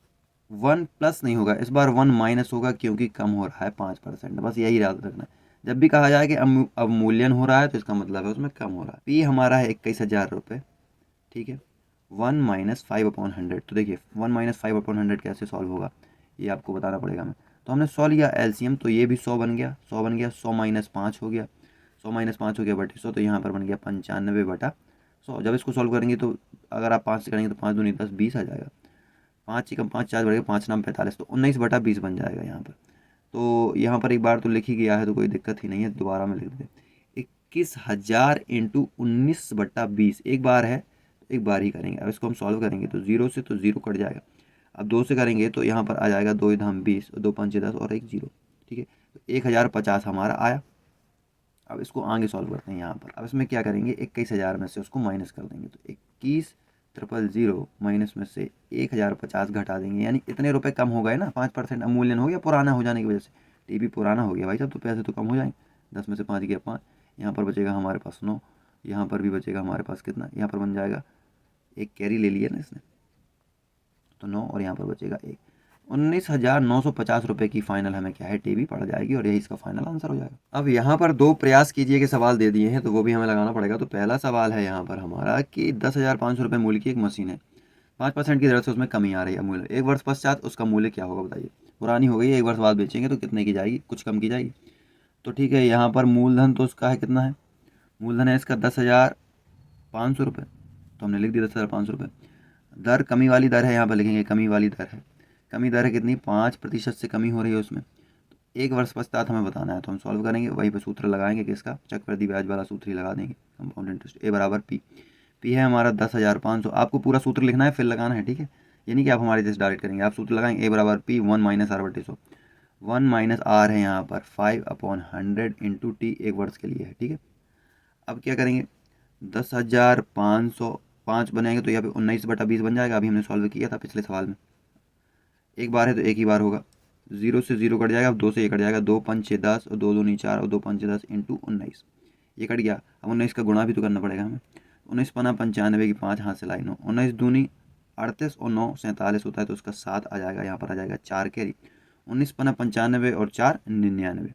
1 प्लस नहीं होगा इस बार, 1 माइनस होगा, क्योंकि कम हो रहा है 5%। बस यही याद रखना है। जब भी कहा जाए कि अवमूल्यन हो रहा है तो इसका मतलब है उसमें कम हो रहा है। पी हमारा है 21,000 रुपये। ठीक है, 1 माइनस 5/100। तो देखिए 1 माइनस 5/100 कैसे सॉल्व होगा, ये आपको बताना पड़ेगा हमें। तो हमने सॉल्व किया एलसीएम, तो ये भी 100 बन गया, 100 बन गया। 100 माइनस 5 हो गया, 100 माइनस 5 हो गया बटे 100, तो यहाँ पर बन गया 95/100। जब इसको सॉल्व करेंगे तो अगर आप 5 से करेंगे तो 5 दूनी 10, 20 आ जाएगा। 5 ही कम 5 4 बढ़ेगा, 5 नाम 45, तो 19/20 बन जाएगा यहाँ पर। तो यहाँ पर एक बार तो लिख ही गया है तो कोई दिक्कत ही नहीं है, दोबारा में लिख देते। 21,000 इंटू 19/20 एक बार है, एक बार ही करेंगे। अब इसको हम सॉल्व करेंगे तो 0 से तो 0 कट जाएगा। अब 2 से करेंगे तो यहाँ पर आ जाएगा 2 धाम 20, 2 पंचे 10 और 1 0। ठीक है, तो 1,050 हमारा आया। अब इसको आगे सॉल्व करते हैं यहाँ पर। अब इसमें क्या करेंगे, 21,000 में से उसको माइनस कर देंगे। तो 21,000 माइनस में से 1,050 घटा देंगे, यानी इतने रुपए कम हो गए ना। 5% अवमूल्यन हो गया पुराना हो जाने की वजह से। टीवी पुराना हो गया भाई साहब, तो पैसे तो कम हो जाएंगे। 10 में से 5 गया 5, यहाँ पर बचेगा हमारे पास 9, यहाँ पर भी बचेगा हमारे पास कितना, यहाँ पर बन जाएगा, एक कैरी ले लिया ना इसने, तो 9, और यहाँ पर बचेगा 1। 19,950 रुपये की फाइनल हमें क्या है, टीवी पड़ जाएगी, और यही इसका फाइनल आंसर हो जाएगा। अब यहाँ पर 2 प्रयास कीजिए के सवाल दे दिए हैं, तो वो भी हमें लगाना पड़ेगा। तो पहला सवाल है यहाँ पर हमारा कि 10,500 रुपये मूल्य की एक मशीन है, 5% की दर से उसमें कमी आ रही है मूल्य। 1 वर्ष पश्चात उसका मूल्य क्या होगा बताइए। पुरानी हो गई है, 1 वर्ष बाद बेचेंगे तो कितने की जाएगी, कुछ कम की जाएगी। तो ठीक है, यहाँ पर मूलधन तो उसका है कितना है, मूलधन है इसका 10,500 रुपये। तो हमने लिख दिया 10,500 रुपये। दर कमी वाली दर है, यहाँ पर लिखेंगे कमी वाली दर है। कमी दर है कितनी, 5% से कमी हो रही है उसमें। तो 1 वर्ष पश्चात हमें बताना है, तो हम सॉल्व करेंगे, वहीं पर सूत्र लगाएंगे किसका, चक्रवृद्धि ब्याज वाला सूत्र ही लगा देंगे, कंपाउंड इंटरेस्ट। ए बराबर पी। पी है हमारा 10,500। आपको पूरा सूत्र लिखना है फिर लगाना है, ठीक है। यानी कि आप हमारे जैसे डायरेक्ट करेंगे, आप सूत्र लगाएंगे। ए बराबर पी 1 माइनस आर बटे 100। 1 माइनस आर है यहाँ पर 5/100 इंटू टी, 1 वर्ष के लिए है, ठीक है। अब क्या करेंगे, 10,500 5 बनाएंगे तो यहाँ पे 19/20 बन जाएगा। अभी हमने सॉल्व किया था पिछले सवाल में। एक बार है तो एक ही बार होगा, 0 से 0 कट जाएगा। अब 2 से ये कट जाएगा, 2 पंचे 10 और 2 दूनी 4 और 2 पंचे 10 इंटू 19, ये कट गया। अब 19 का गुणा भी तो करना पड़ेगा हमें। 19 पना 95 की 5 हाथ से लाई 9, 19 दूनी 38 और 9 47 होता है, तो उसका 7 आ जाएगा। यहाँ पर आ जाएगा 4 कैरी। 19 पना 95 और 4 99,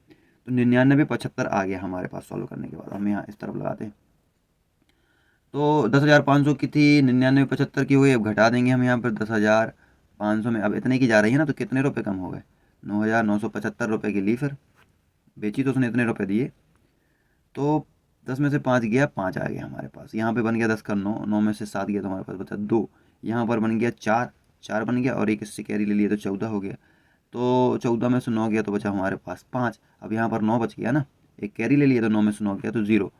तो 99 75 आ गया हमारे पास। सॉल्व करने के बाद हम यहाँ इस तरफ लगाते हैं। तो 10,500 की थी, 99 75 की हुई। अब घटा देंगे हम यहाँ पर 10,500 में, अब इतने की जा रही है ना, तो कितने रुपए कम हो गए, 9,975 रुपये की ली। फिर बेची तो उसने इतने रुपए दिए, तो 10 में से 5 गया, 5 आ गया हमारे पास। यहाँ पे बन गया 10 का 9, 9 में से 7 गया तो हमारे पास बचा 2। यहाँ पर बन गया 4, 4 बन गया, और एक इससे कैरी ले लिया तो 14 हो गया। तो 14 में से 9 गया तो बचा हमारे पास 5। अब यहाँ पर 9 बच गया ना, एक कैरी ले लिया तो 9 में से 9 गया तो 0।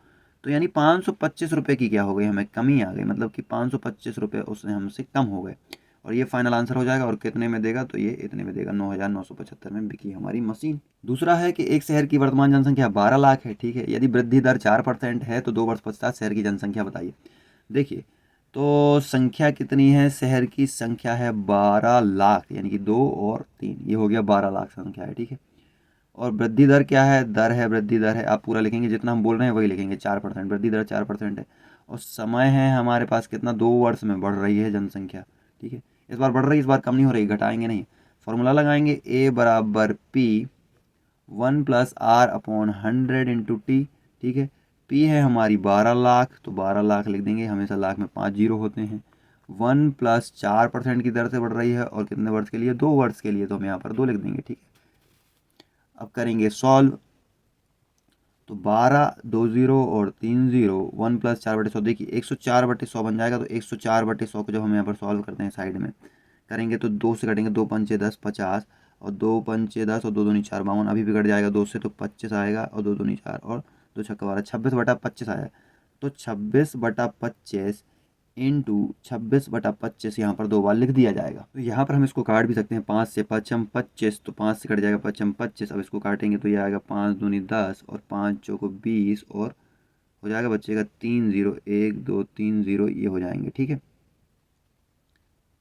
तो यानी 525 रुपये की क्या हो गई, हमें कमी आ गई, मतलब कि 525 रुपये उससे हमसे कम हो गए। और ये फाइनल आंसर हो जाएगा। और कितने में देगा, तो ये इतने में देगा, 9,975 में बिकी हमारी मशीन। दूसरा है कि एक शहर की वर्तमान जनसंख्या 12 लाख है, ठीक है। यदि वृद्धि दर 4% है तो 2 वर्ष पश्चात शहर की जनसंख्या बताइए। देखिए, तो संख्या कितनी है, शहर की संख्या है 12 लाख, यानी कि 2 और 3, ये हो गया 12 लाख संख्या है, ठीक है। और वृद्धि दर क्या है, दर है, वृद्धि दर है, आप पूरा लिखेंगे, जितना हम बोल रहे हैं वही लिखेंगे, 4%, वृद्धि दर 4% है। और समय है हमारे पास कितना, 2 वर्ष में बढ़ रही है जनसंख्या, ठीक है। इस बार बढ़ रही है, इस बार कम नहीं हो रही, घटाएंगे नहीं। फॉर्मूला लगाएंगे, ए बराबर पी 1+r/100 इंटू टी, ठीक है। पी है हमारी 12 लाख, तो 12 लाख लिख देंगे, हमेशा लाख में 5 जीरो होते हैं। 1+4% की दर से बढ़ रही है, और कितने वर्ष के लिए, 2 वर्ष के लिए, तो हम यहाँ पर 2 लिख देंगे, ठीक है। अब करेंगे सॉल्व, तो 12 2 जीरो और 3 जीरो, 1+4/100, देखिए 104/100 बन जाएगा। तो 104/100 को जब हम यहाँ पर सॉल्व करते हैं साइड में करेंगे, तो 2 से कटेंगे, 2 पंचे 10, 50, और 2 पंचे 10 और 2 दूनी 4, 52, अभी भी कट जाएगा 2 से, तो 25 आएगा, और 2 दूनी 4 और 2 छक्का 12, 26/25 आया। तो 26/25 इंटू 26/25 यहाँ पर 2 बार लिख दिया जाएगा। तो यहाँ पर हम इसको काट भी सकते हैं, 5 से 5m 25, तो 5 से कट जाएगा 5m 25। अब इसको काटेंगे तो ये आएगा 5 दूनी 10 और 5 चौको 20, और हो जाएगा बच्चे का 3 जीरो, 1 2 3 जीरो, ये हो जाएंगे, ठीक है,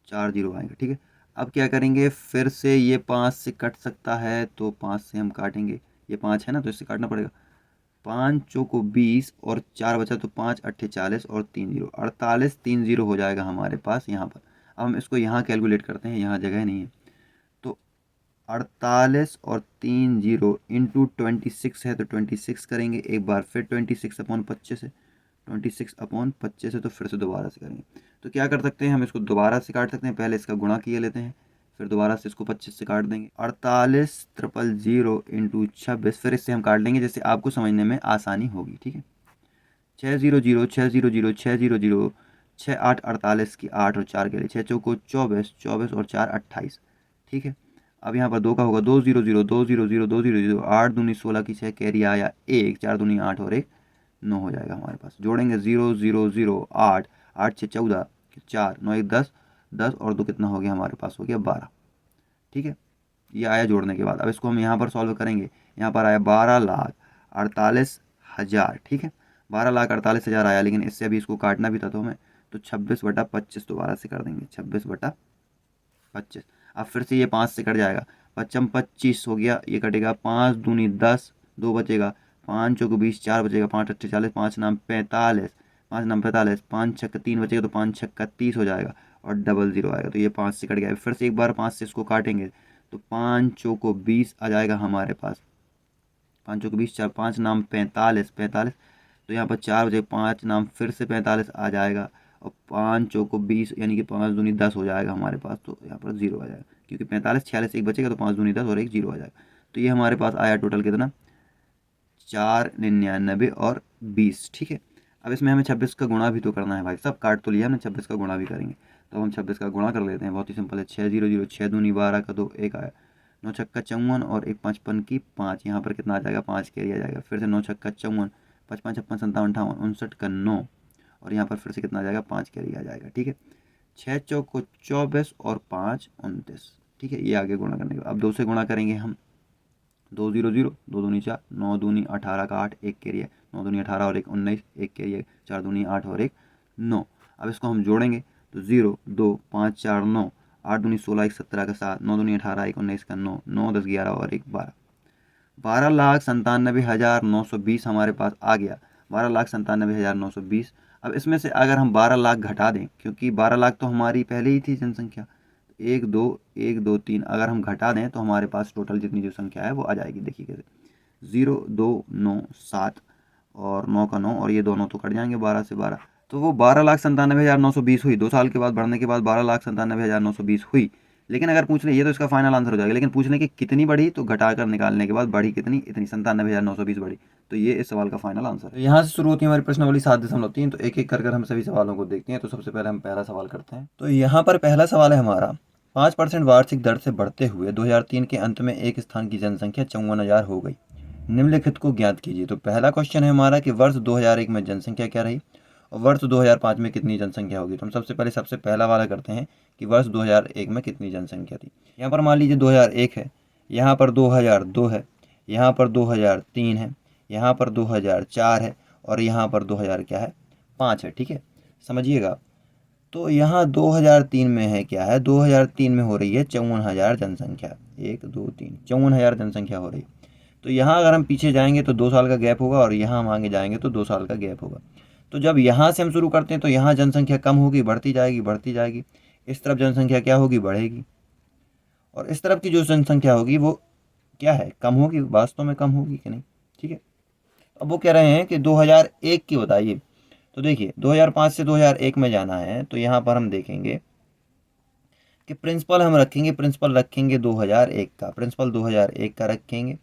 4 जीरो आएंगे, ठीक है। अब क्या करेंगे, फिर से ये 5 से कट सकता है, तो 5 से हम काटेंगे, ये 5 है ना, तो इससे काटना पड़ेगा। 5 चौको 20 और 4 बचा, तो 5 अट्ठे 40 और 3 जीरो, 48, 3 जीरो हो जाएगा हमारे पास यहाँ पर। अब हम इसको यहाँ कैलकुलेट करते हैं, यहाँ जगह नहीं है, तो 48 और 3 जीरो इंटू 26 है, तो 26 करेंगे एक बार, फिर 26/25 है, 26/25 है, तो फिर से दोबारा से करेंगे। तो क्या कर सकते हैं, हम इसको दोबारा से काट सकते हैं, पहले इसका गुणा किए लेते हैं, फिर दोबारा से इसको 25 से काट देंगे। 48,000 इंटू 26, फिर इससे हम काट लेंगे, जैसे आपको समझने में आसानी होगी, ठीक है। 600 600 600, 6 8 48 की 8 और 4 के लिए, 6 चौको 24, 24 और 4 28, ठीक है। अब यहाँ पर 2 का होगा, 2 0 0 2 0 0 2 0 0, 8 दूनी 16 की 6 कैरी आया 1, 4 दूनी 8 और 1 9 हो जाएगा हमारे पास। जोड़ेंगे 0 0 0 8, 8 6 14, 4 9 1 10, 10 और 2 कितना हो गया हमारे पास, हो गया 12, ठीक है। ये आया जोड़ने के बाद। अब इसको हम यहाँ पर सॉल्व करेंगे, यहाँ पर आया 12,48,000, ठीक है, 12,48,000 आया, लेकिन इससे अभी इसको काटना भी था, तो हमें तो 26/25 दोबारा से कर देंगे, 26/25। अब फिर से ये 5 से कट जाएगा, 5 25 हो गया, ये कटेगा, 5 दूनी 10, 2 बचेगा, 5 चौको 20, 4 बचेगा, 5 अट्ठे 40, 5 नाम 45, 5 नाम 45, 5 छक्का 3 बचेगा, तो 5 छक्का 30 हो जाएगा, और डबल ज़ीरो आएगा, तो ये 5 से कट गया। फिर से एक बार 5 से इसको काटेंगे, तो 5 चौको 20 आ जाएगा हमारे पास, 5 चौको 20, 4 5 नाम 45, 45, तो यहाँ पर 4 बजे 5 नाम फिर से 45 आ जाएगा, और 5 चौको 20, यानी कि 5 दूनी 10 हो जाएगा हमारे पास, तो यहाँ पर 0 आ जाएगा, क्योंकि 45 46 एक बचेगा, तो 5 दूनी 10 और 1 0 आ जाएगा। तो ये हमारे पास आया टोटल कितना, 499 और 20, ठीक है। अब इसमें हमें 26 का गुणा भी तो करना है भाई, सब काट तो लिया हमने, 26 का गुणा भी करेंगे, तो हम 26 का गुणा कर लेते हैं, बहुत ही सिंपल है। 6 0 0, 6 दूनी 12 का 2 1 आया, 9 छक्का 54 और 1 5 5 की 5, यहाँ पर कितना आ जाएगा, 5 कैरी आ जाएगा, फिर से 9 छक्का 54, 5 5 56 57 58 59 का 9, और यहाँ पर फिर से कितना आ जाएगा, 5 कैरी आ जाएगा, ठीक है। 6 चौको 24 और 5 29, ठीक है। ये आगे गुणा करने के बाद अब 2 से गुणा करेंगे हम, 2 0 0, 2 दूनी 4, 9 दूनी 18 का 8, 1 कैरी है, 9 दूनी 18 और 1 19, 1 कैरी है, 4 दूनी 8 और 1 9। अब इसको हम जोड़ेंगे, तो 0 2 5 4 9, 8 दूनी 16, 1 17 का 7, 9 दूनी 18, 1 19 का 9, 9 10 11 और 1 12, 12,97,920 हमारे पास आ गया, 12,97,920। अब इसमें से अगर हम 12 लाख घटा दें, क्योंकि 12 लाख तो हमारी पहले ही थी जनसंख्या, 1 2 1 2 3, अगर हम घटा दें तो हमारे पास टोटल जितनी जो संख्या है वो आ जाएगी। देखिए कैसे, 0 2 9 7 और 9 का 9, और ये दोनों तो कट जाएंगे 12 से 12, तो वो 12,97,920 हुई। 2 साल के बाद बढ़ने के बाद 12,97,920 हुई। लेकिन अगर पूछ ले, ये तो इसका फाइनल आंसर हो जाएगा, लेकिन पूछ लें कि कितनी बढ़ी, तो घटा कर निकालने के बाद बढ़ी कितनी, इतनी 97,920 बढ़ी। तो ये इस सवाल का फाइनल आंसर है। तो यहाँ से शुरू होती है हमारी प्रश्नावली 7.3। तो एक एक कर हम सभी सवालों को देखते हैं। तो सबसे पहले हम पहला सवाल करते हैं। तो यहाँ पर पहला सवाल है हमारा, 5% वार्षिक दर से बढ़ते हुए 2003 के अंत में एक स्थान की जनसंख्या 54,000 हो गई। निम्नलिखित को ज्ञात कीजिए। तो पहला क्वेश्चन है हमारा कि वर्ष 2001 में जनसंख्या क्या रही और वर्ष 2005 में कितनी जनसंख्या होगी। तो हम सबसे पहला वाला करते हैं कि वर्ष 2001 में कितनी जनसंख्या थी। यहाँ पर मान लीजिए 2001 है, यहाँ पर 2002 है, यहाँ पर 2003 है, यहाँ पर 2004 है और यहाँ पर 2000 क्या है 5 है। ठीक है, समझिएगा। तो यहाँ 2003 में है क्या है, 2003 में हो रही है 54,000 जनसंख्या। 1 2 3 54,000 जनसंख्या हो रही है। तो यहाँ अगर हम पीछे जाएंगे तो 2 साल का गैप होगा और यहाँ हम आगे जाएंगे तो 2 साल का गैप होगा। तो जब यहाँ से हम शुरू करते हैं तो यहाँ जनसंख्या कम होगी, बढ़ती जाएगी बढ़ती जाएगी। इस तरफ जनसंख्या क्या होगी, बढ़ेगी। और इस तरफ की जो जनसंख्या होगी वो क्या है, कम होगी। वास्तव में कम होगी कि नहीं। ठीक है, अब वो कह रहे हैं कि 2001 की बताइए। तो देखिए 2005 से 2001 में जाना है तो यहाँ पर हम देखेंगे कि प्रिंसिपल हम रखेंगे, प्रिंसिपल रखेंगे 2001 का, प्रिंसिपल 2001 का रखेंगे।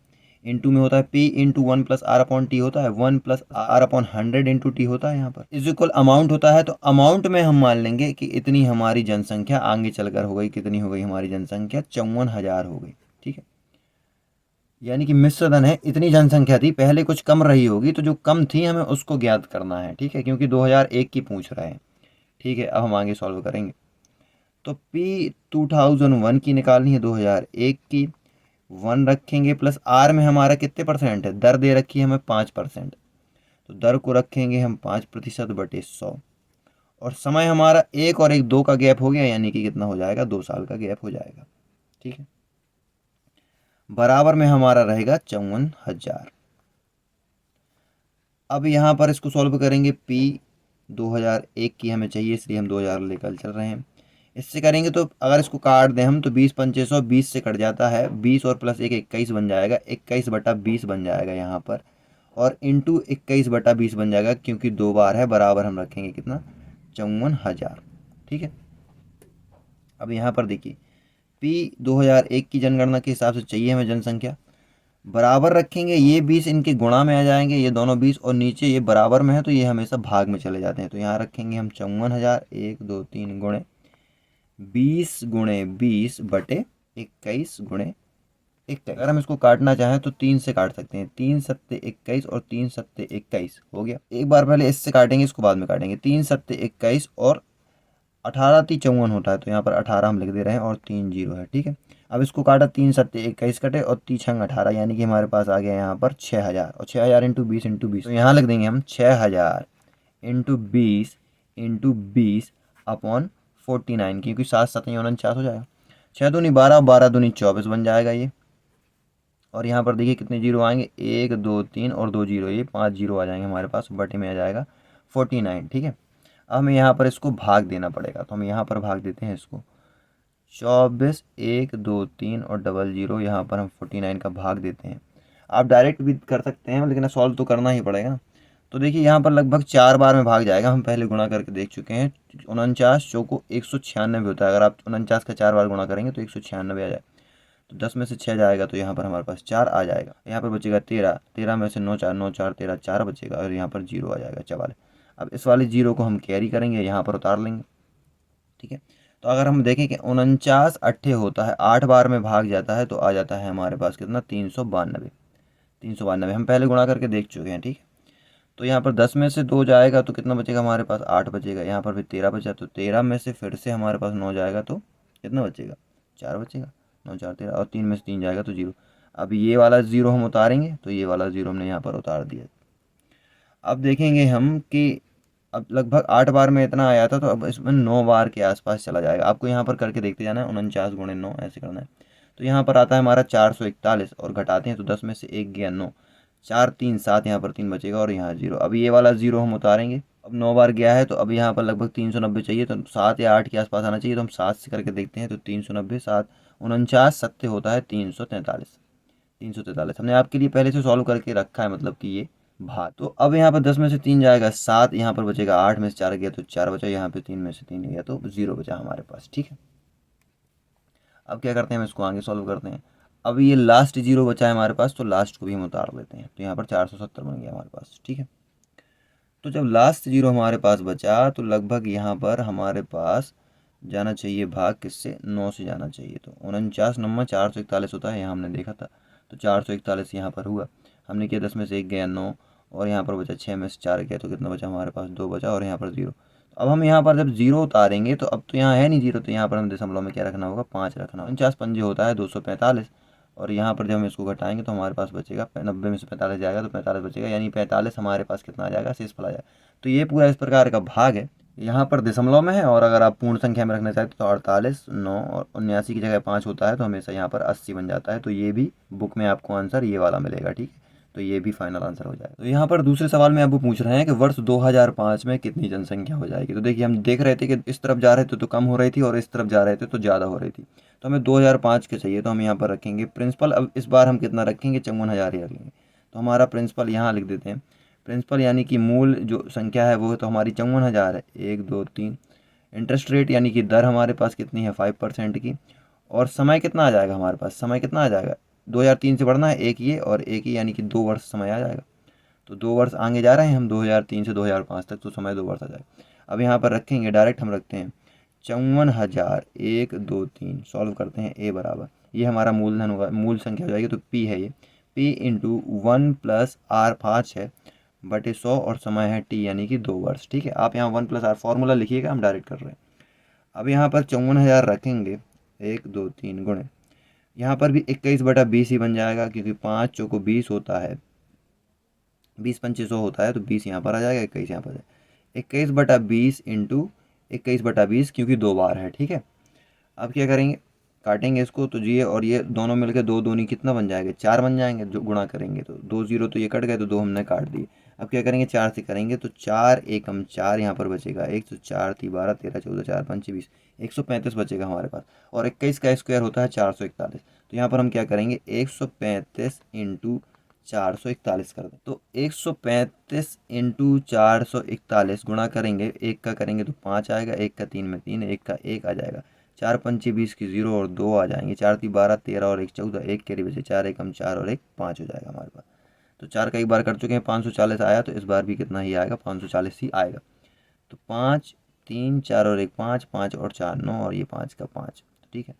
इंटू में होता है P into 1 plus R upon T होता है, 1 plus R upon 100 into T होता है। यहाँ पर इज इक्वल अमाउंट होता है। तो अमाउंट में हम मान लेंगे कि इतनी हमारी जनसंख्या आगे चलकर हो गई। कितनी हो गई हमारी जनसंख्या, 54,000 हो गई। ठीक है, यानी कि मिश्रधन है, इतनी जनसंख्या थी। पहले कुछ कम रही होगी तो जो कम थी हमें उसको ज्ञात करना है। ठीक है, क्योंकि 2001 की पूछ रहे हैं। ठीक है, अब हम आगे सॉल्व करेंगे। तो P 2001 की निकालनी है, 2001 की 1 रखेंगे प्लस आर में हमारा कितने परसेंट है, दर दे रखी है हमें 5%। तो दर को रखेंगे हम 5% बटे 100 और समय हमारा 1 और 1 2 का गैप हो गया, यानी कि कितना हो जाएगा, 2 साल का गैप हो जाएगा। ठीक है, बराबर में हमारा रहेगा 54,000। अब यहाँ पर इसको सॉल्व करेंगे। P 2001 की हमें चाहिए इसलिए हम 2000 लेकर चल रहे हैं। इससे करेंगे तो अगर इसको काट दें हम तो 20 पंचे 100, 20 से कट जाता है, 20 और प्लस 1 21 बन जाएगा, 21 बटा 20 बन जाएगा यहाँ पर, और इंटू 21 बटा 20 बन जाएगा, क्योंकि 2 बार है। बराबर हम रखेंगे कितना, 54,000। ठीक है, अब यहाँ पर देखिए P 2001 की जनगणना के हिसाब से चाहिए हमें जनसंख्या। बराबर रखेंगे, ये 20 इनके गुणा में आ जाएंगे, ये दोनों 20, और नीचे ये बराबर में है तो ये हमेशा भाग में चले जाते हैं। तो यहाँ रखेंगे हम 54,000, 1 2 3 गुणे 20 गुणे 20 बटे 21 गुणे 21। अगर हम इसको काटना चाहें तो 3 से काट सकते हैं, 3 सत्ते 21 और 3 सत्ते 21 हो गया। एक बार पहले इससे काटेंगे, इसको बाद में काटेंगे। 3 सत्ते 21 और 18 ती 54 होता है, तो यहाँ पर 18 हम लिख दे रहे हैं और 3 जीरो है। ठीक है, अब इसको काटा, 3 सत्ते 21 कटे और 3 छंग 18, यानी कि हमारे पास आ गया यहाँ पर 6,000। और 6,000 इंटू 20 तो यहाँ लिख देंगे हम 6,000 इंटू 20 अपॉन 49, क्योंकि 7 7 49 हो जाएगा। 6 दूनी 12, 12 दूनी 24 बन जाएगा ये। और यहाँ पर देखिए कितने जीरो आएंगे, 1 2 3 और 2 जीरो, ये 5 जीरो आ जाएंगे हमारे पास, बटे में आ जाएगा 49। ठीक है, अब हमें यहाँ पर इसको भाग देना पड़ेगा, तो हम यहाँ पर भाग देते हैं इसको। 24 1 2 3 और डबल जीरो, यहाँ पर हम 49 का भाग देते हैं। आप डायरेक्ट भी कर सकते हैं, लेकिन सॉल्व तो करना ही पड़ेगा। तो देखिए यहाँ पर लगभग 4 बार में भाग जाएगा। हम पहले गुणा करके देख चुके हैं। 49 चौको 196 होता है। अगर आप 49 का 4 बार गुणा करेंगे तो 196 आ जाए। तो 10 में से 6 जाएगा तो यहाँ पर हमारे पास 4 आ जाएगा। यहाँ पर बचेगा 13, 13 में से 9 4 9 4 13, 4 बचेगा और यहाँ पर जीरो आ जाएगा 44। अब इस वाले जीरो को हम कैरी करेंगे, यहाँ पर उतार लेंगे। ठीक है, तो अगर हम देखें कि 49 अट्ठे होता है, 8 बार में भाग जाता है, तो आ जाता है हमारे पास कितना, 392। 392 हम पहले गुणा करके देख चुके हैं। ठीक है, तो यहाँ पर 10 में से 2 जाएगा तो कितना बचेगा हमारे पास, 8 बचेगा। यहाँ पर भी 13 बचा, तो 13 में से फिर से हमारे पास 9 जाएगा तो कितना बचेगा, 4 बचेगा। 9 4 13, और 3 में से 3 जाएगा तो जीरो। अब ये वाला ज़ीरो हम उतारेंगे, तो ये वाला ज़ीरो हमने यहाँ पर उतार दिया। अब देखेंगे हम कि अब लगभग 8 बार में इतना आया था, तो अब इसमें 9 बार के आसपास चला जाएगा। आपको यहाँ पर करके देखते जाना है, 49 गुणे 9 ऐसे करना है। तो यहाँ पर आता है हमारा 441, और घटाते हैं तो 10 में से 1 गया 9, 4 3 7, यहाँ पर 3 बचेगा और यहाँ जीरो। अब ये वाला ज़ीरो हम उतारेंगे। अब 9 बार गया है तो अब यहाँ पर लगभग 390 चाहिए, तो 7 या 8 के आसपास आना चाहिए। तो हम 7 से करके देखते हैं, तो 390 7 49 सत्ते होता है 343। 343 हमने आपके लिए पहले से सॉल्व करके रखा है, मतलब कि ये भाग। तो अब यहाँ पर 10 में से 3 जाएगा 7, यहाँ पर बचेगा 8 में से 4 गया तो 4 बचा, यहाँ पे 3 में से 3 गया तो 0 बचा हमारे पास। ठीक है, अब क्या करते हैं, हम इसको आगे सॉल्व करते हैं। अब ये लास्ट 0 बचा है हमारे पास, तो लास्ट को भी हम उतार लेते हैं। तो यहाँ पर 470 बन गया हमारे पास। ठीक है, तो जब लास्ट 0 हमारे पास बचा तो लगभग यहाँ पर हमारे पास जाना चाहिए भाग किससे, 9 से जाना चाहिए। तो 49 9 441 होता है, यहाँ हमने देखा था। तो 441 यहाँ पर हुआ। हमने किया 10 में से 1 गया 9, और यहाँ पर बचा 6 में से 4 गया, तो कितना बचा हमारे पास 2 बचा, और यहाँ पर 0। तो अब हम यहाँ पर जब 0 उतारेंगे तो अब तो यहाँ है नहीं 0, तो यहाँ पर हम दशमलव में क्या रखना होगा, 5 रखना होगा। 49 पंजे होता है 245, और यहाँ पर जब हम इसको घटाएंगे तो हमारे पास बचेगा 90 में से 45 जाएगा तो 45 बचेगा, यानी 45 हमारे पास कितना आ जाएगा, शेषफल आ जाएगा। तो ये पूरा इस प्रकार का भाग है, यहाँ पर दशमलव में है, और अगर आप पूर्ण संख्या में रखना चाहते तो 48, 9 और 79 की जगह 5 होता है तो हमेशा यहाँ पर 80 बन जाता है। तो ये भी बुक में आपको आंसर ये वाला मिलेगा, ठीक है। तो ये भी फाइनल आंसर हो जाएगा। तो यहाँ पर दूसरे सवाल में अब पूछ रहे हैं कि वर्ष 2005 में कितनी जनसंख्या हो जाएगी। तो देखिए, हम देख रहे थे कि इस तरफ जा रहे थे तो कम हो रही थी, और इस तरफ जा रहे थे तो ज़्यादा हो रही थी। तो हमें 2005 के चाहिए, तो हम यहाँ पर रखेंगे प्रिंसिपल। अब इस बार हम कितना रखेंगे, 54,000 ही रखेंगे। तो हमारा प्रिंसिपल यहाँ लिख देते हैं। प्रिंसिपल यानी कि मूल जो संख्या है वो तो हमारी 54,000 है, 1 2 3। इंटरेस्ट रेट यानी कि दर हमारे पास कितनी है, 5% की। और समय कितना आ जाएगा हमारे पास, समय कितना आ जाएगा, 2003 से बढ़ना है एक ये और एक ही, यानी कि 2 वर्ष समय आ जाएगा। तो 2 वर्ष आगे जा रहे हैं हम, 2003 से 2005 तक, तो समय 2 वर्ष आ जाएगा। अब यहाँ पर रखेंगे डायरेक्ट, हम रखते हैं 54,000 1 2 3, सॉल्व करते हैं। ए बराबर, ये हमारा मूलधन होगा, मूल संख्या हो जाएगी, तो पी है ये, पी इंटू 1 प्लस आर 5 है बटे 100, और समय है टी यानी कि 2 वर्ष, ठीक है। आप यहाँ 1 प्लस आर फॉर्मूला लिखिएगा, हम डायरेक्ट कर रहे हैं। अब यहाँ पर 54,000 रखेंगे, 1 2 3 गुणे, यहाँ पर भी 21/20 ही बन जाएगा, क्योंकि 5 चौको 20 होता है, 20 पंचे 100 होता है, तो 20 यहाँ पर आ जाएगा, 21 यहाँ पर आ जाएगा। 21/20 इंटू 21/20, क्योंकि 2 बार है, ठीक है। अब क्या करेंगे, काटेंगे इसको, तो ये और ये दोनों मिलकर 2 दूनी कितना बन जाएगा, 4 बन जाएंगे। जो गुणा करेंगे तो 2 0 तो ये कट गए, तो 2 हमने काट दिए। अब क्या करेंगे, 4 से करेंगे तो 4 एकम 4 यहाँ पर बचेगा, 1 तो 4 3 12 13 14 4 5 20, 135 बचेगा हमारे पास। और 21 का स्क्वायर होता है 441, तो यहाँ पर हम क्या करेंगे, 135 इंटू 441 कर दें। तो 135 इंटू 441 गुणा करेंगे, 1 का करेंगे तो 5 आएगा, 1 का 3 में 3, 1 का 1 आ जाएगा, 4 पंचे 20 की 0 और 2 आ जाएंगे, 4 3 12 13 और 1 14, 1 कैरी बचे, 4 एकम 4 और 1 5 हो जाएगा हमारे पास। तो 4 का एक बार कर चुके हैं, 540 आया, तो इस बार भी कितना ही आएगा, 540 ही आएगा। तो 5 3 4 और 1 5, 5 और 4 9, और ये 5 का 5, ठीक है।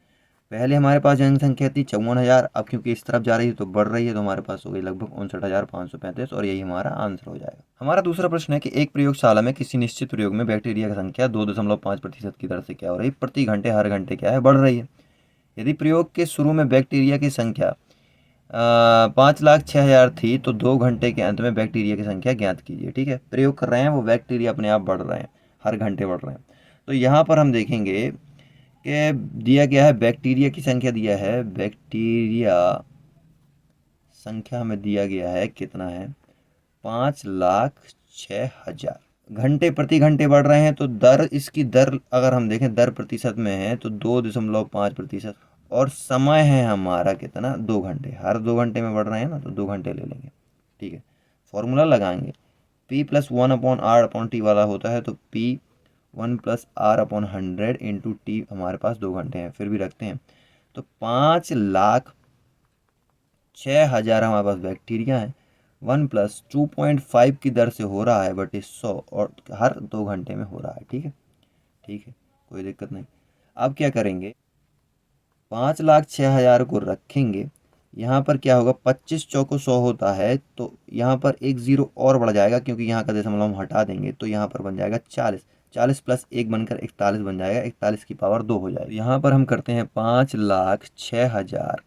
पहले हमारे पास जनसंख्या थी 54,000, अब क्योंकि इस तरफ जा रही है तो बढ़ रही है, तो हमारे पास हो गई लगभग 59,535, और यही हमारा आंसर हो जाएगा। हमारा दूसरा प्रश्न है कि एक प्रयोगशाला में किसी निश्चित प्रयोग में बैक्टीरिया की संख्या 2.5% की दर से क्या हो रही है, प्रति घंटे हर घंटे क्या है, बढ़ रही है। यदि प्रयोग के शुरू में बैक्टीरिया की संख्या 5,06,000 थी, तो 2 घंटे के अंत में बैक्टीरिया की संख्या ज्ञात कीजिए, ठीक है। प्रयोग कर रहे हैं वो बैक्टीरिया अपने आप बढ़ रहे हैं, हर घंटे बढ़ रहे हैं। तो यहाँ पर हम देखेंगे कि दिया गया है बैक्टीरिया की संख्या, दिया है बैक्टीरिया संख्या हमें दिया गया है, कितना है, 5,06,000। घंटे प्रति घंटे बढ़ रहे हैं, तो दर, इसकी दर अगर हम देखें दर प्रतिशत में है तो 2.5%, और समय है हमारा कितना, 2 घंटे, हर 2 घंटे में बढ़ रहे हैं ना, तो 2 घंटे ले लेंगे, ठीक है। फॉर्मूला लगाएंगे, P + 1/R/T वाला होता है, तो P 1 + R/100 इंटू टी, हमारे पास 2 घंटे हैं, फिर भी रखते हैं। तो 5,06,000 हमारे पास बैक्टीरिया है, 1 + 2.5 की दर से हो रहा है बटे 100, और हर 2 घंटे में हो रहा है, ठीक है, ठीक है, कोई दिक्कत नहीं। अब क्या करेंगे, 5,06,000 को रखेंगे, यहाँ पर क्या होगा, 25 चौको 100 होता है, तो यहाँ पर एक 0 और बढ़ जाएगा, क्योंकि यहाँ का दशमलव हम हटा देंगे, तो यहाँ पर बन जाएगा 40, 40 + 1 बनकर 41 बन जाएगा, 41 की पावर 2 हो जाएगा। यहाँ पर हम करते हैं 5,06,000,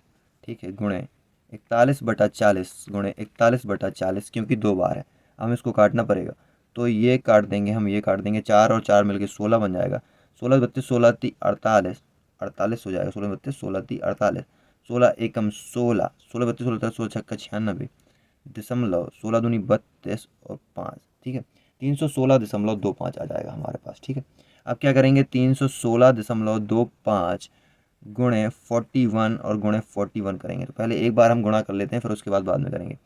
ठीक है, गुणे 41/40 गुणे 41/40, क्योंकि 2 बार है, हम इसको काटना पड़ेगा, तो ये काट देंगे हम, ये काट देंगे, 4 और 4 मिलकर 16 बन जाएगा, 16 32 16 3 48, 48 हो जाएगा, 16 32 16 3 48, 16 एकम 16, 16 32 16 16 छक्का 96 दशमलव, 16 दूनी 32 और 5, ठीक है, 316.25 आ जाएगा हमारे पास, ठीक है। अब क्या करेंगे, 316.25 गुणे 41 और गुणे 41 करेंगे, तो पहले एक बार हम गुणा कर लेते हैं, फिर उसके बाद में करेंगे।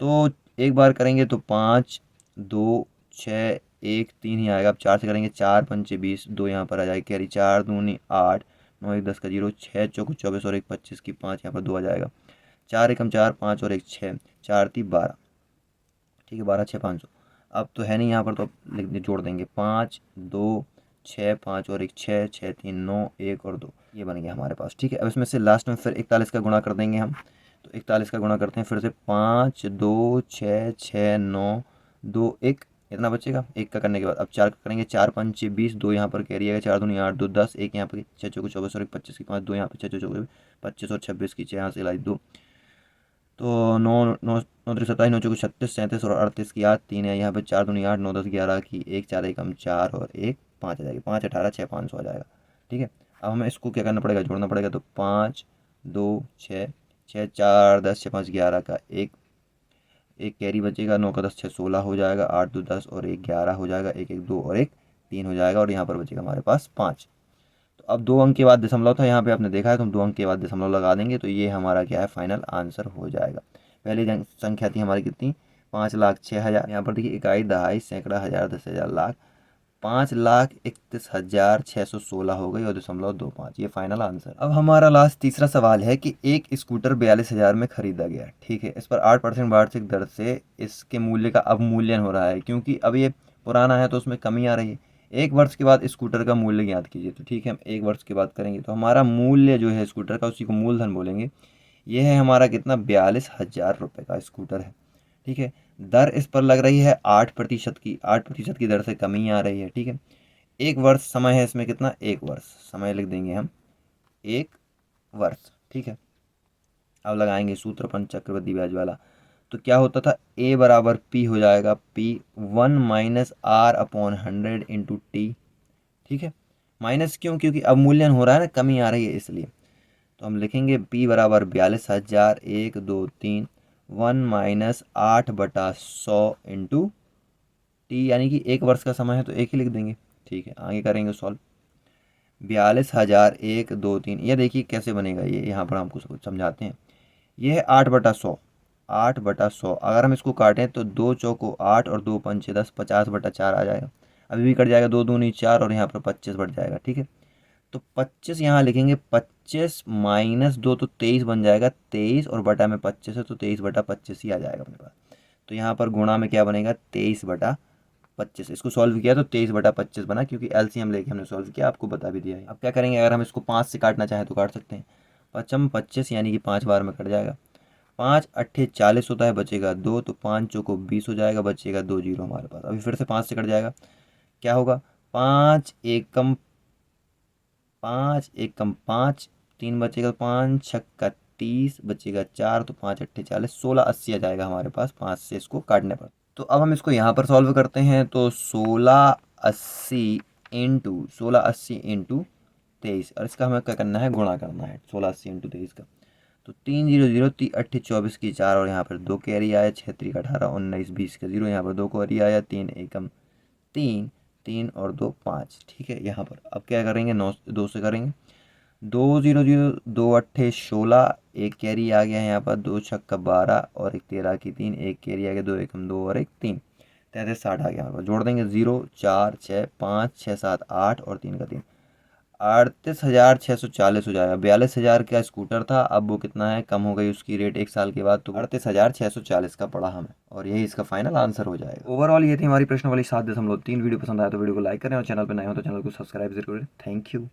तो एक बार करेंगे तो 5 2 6 1 3 ही आएगा। अब 4 से करेंगे, 4 पंचे 20, 2 यहाँ पर आ जाएगी कैरी, 4 दूनी 8, 9 1 10 का 0, 6 चौको 24 और 1 25 की 5, यहाँ पर 2 आ जाएगा, 4 एकम 4 5 और 1 6, 4 3 12, ठीक है, 12 6 500। अब तो है नहीं यहाँ पर, तो लिख जोड़ देंगे, 5 2 6 5 और 1 6 6 3 9 1 और 2, ये बन गया हमारे पास, ठीक है। अब इसमें से लास्ट में फिर 41 का गुणा कर देंगे हम, तो 41 का गुणा करते हैं फिर से, 5 2 6 6 9 2 1, इतना बचेगा। 1 का करने के बाद अब 4 का करेंगे, 4 5 20, 2 यहाँ पर कैरी आएगा, 4 दूनी 8 2 10, 1 यहाँ पर 6 चौको 24 और 1 25 की 5, 2 यहाँ पर 6 चौको 25 और 26 की 6 यहाँ से लाई 2, तो 9 9 9 3 27 9 चौको 36 37 और 38 की 8, 3 है यहाँ पे, 4 दूनी 8 9 10 11 की 1, 4 1 4 और 1 5 आ जाएगी, 5 18 6 500 आ जाएगा। ठीक है, अब हमें इसको क्या करना पड़ेगा, जोड़ना पड़ेगा। तो 5 2 6 6 4 10 6 5 11 का एक कैरी बचेगा, 9 का 10 6 16 हो जाएगा, 8 2 10 और 1 11 हो जाएगा, 1 1 2 और 1 3 हो जाएगा, और यहाँ पर बचेगा हमारे पास 5। तो अब 2 अंक के बाद दशमलव था, यहाँ पे आपने देखा है, तो हम 2 अंक के बाद दशमलव लगा देंगे, तो ये हमारा क्या है, फाइनल आंसर हो जाएगा। पहली संख्या थी हमारी कितनी, 5,06,000। यहाँ पर देखिए इकाई, दहाई, सैकड़ा, हज़ार, 10,000, लाख, 5,31,616 हो गई और 0.25, ये फाइनल आंसर। अब हमारा लास्ट तीसरा सवाल है कि एक स्कूटर 42,000 में खरीदा गया। ठीक है, इस पर 8% वार्षिक दर से इसके मूल्य का अवमूल्यन हो रहा है, क्योंकि अब ये पुराना है तो उसमें कमी आ रही है। 1 वर्ष के बाद स्कूटर का मूल्य ज्ञात कीजिए। तो ठीक है, हम 1 वर्ष की बात करेंगे, तो हमारा मूल्य जो है स्कूटर का, उसी को मूलधन बोलेंगे। ये है हमारा कितना, 42,000 रुपये का स्कूटर है। ठीक है, दर इस पर लग रही है 8% की, 8% की दर से कमी आ रही है। ठीक है, 1 वर्ष समय है इसमें, कितना, 1 वर्ष समय लिख देंगे हम, 1 वर्ष। ठीक है, अब लगाएंगे सूत्र अपन चक्रवृद्धि ब्याज वाला। तो क्या होता था, A बराबर P हो जाएगा, P 1 minus R/100 into T. ठीक है, माइनस क्यों, क्योंकि अवमूल्यन हो रहा है ना, कमी आ रही है इसलिए। तो हम लिखेंगे P बराबर 42,000, 1 2 3, 1 माइनस 8/100 इंटू टी, यानी कि 1 वर्ष का समय है तो 1 ही लिख देंगे। ठीक है, आगे करेंगे सॉल्व। 42,000, 1 2 3, ये देखिए कैसे बनेगा, ये यहाँ पर हमको सब समझाते हैं। ये है 8/100, 8/100। अगर हम इसको काटें तो 2 चौको 8 और 2 पंचे 10, 50/4 आ जाएगा। अभी भी कट जाएगा, 2 दूनी 4 और यहाँ पर 25 बढ़ जाएगा। ठीक है, तो 25 यहाँ लिखेंगे, 25 माइनस 2 तो 23 बन जाएगा, 23 और बटा में 25 है तो 23/25 ही आ जाएगा अपने पास। तो यहाँ पर गुणा में क्या बनेगा, 23/25। इसको सॉल्व किया तो 23/25 बना, क्योंकि एलसीएम लेके हमने सॉल्व किया, आपको बता भी दिया है। अब क्या करेंगे, अगर हम इसको 5 से काटना चाहें तो काट सकते हैं। 5 25 यानी कि 5 बार में कट जाएगा। 5 8 40 होता है, बचेगा 2, तो 5 चौको 20 हो जाएगा, बचेगा 2 जीरो हमारे पास। अभी फिर से 5 से कट जाएगा, क्या होगा, 5 एकम 5, 3 बचेगा, 5 छक्का 30, बचेगा 4, तो 5 8 40, 16 80 आ जाएगा हमारे पास 5 से इसको काटने पर। तो अब हम इसको यहाँ पर सॉल्व करते हैं, तो 1680 इंटू 23, और इसका हमें क्या करना है, गुणा करना है 1680 इंटू 23 का। तो 3 0 0, 3 8 24 की 4 और यहाँ पर 2 कैरी आया, 6 3 18 19 20 का 0, यहाँ पर 2 कैरी आया, 3 एकम 3, 3 और 2 5। ठीक है, यहाँ पर अब क्या करेंगे, 9 2 से करेंगे, 2 0 0, 2 8 16, 1 कैरी आ गया यहाँ पर, 2 छक्का 12 और 1 13 की 3, 1 कैरी आ गया, 2 एकम 2 और 1 3, 33 60 आ गया हमारे पास। जोड़ देंगे 0 4 6 5 6 7 8 और 3 का 3, 38,640 हो जाएगा। 42,000 का स्कूटर था, अब वो कितना है, कम हो गई उसकी रेट 1 साल के बाद, तो 38,640 का पड़ा हमें, और यही इसका फाइनल आंसर हो जाएगा। ओवरऑल ये थी हमारी प्रश्न वाली 7.3। वीडियो पसंद आया तो वीडियो को लाइक करें, और चैनल पर नए हो तो चैनल को सब्सक्राइब जरूर करें। Thank you.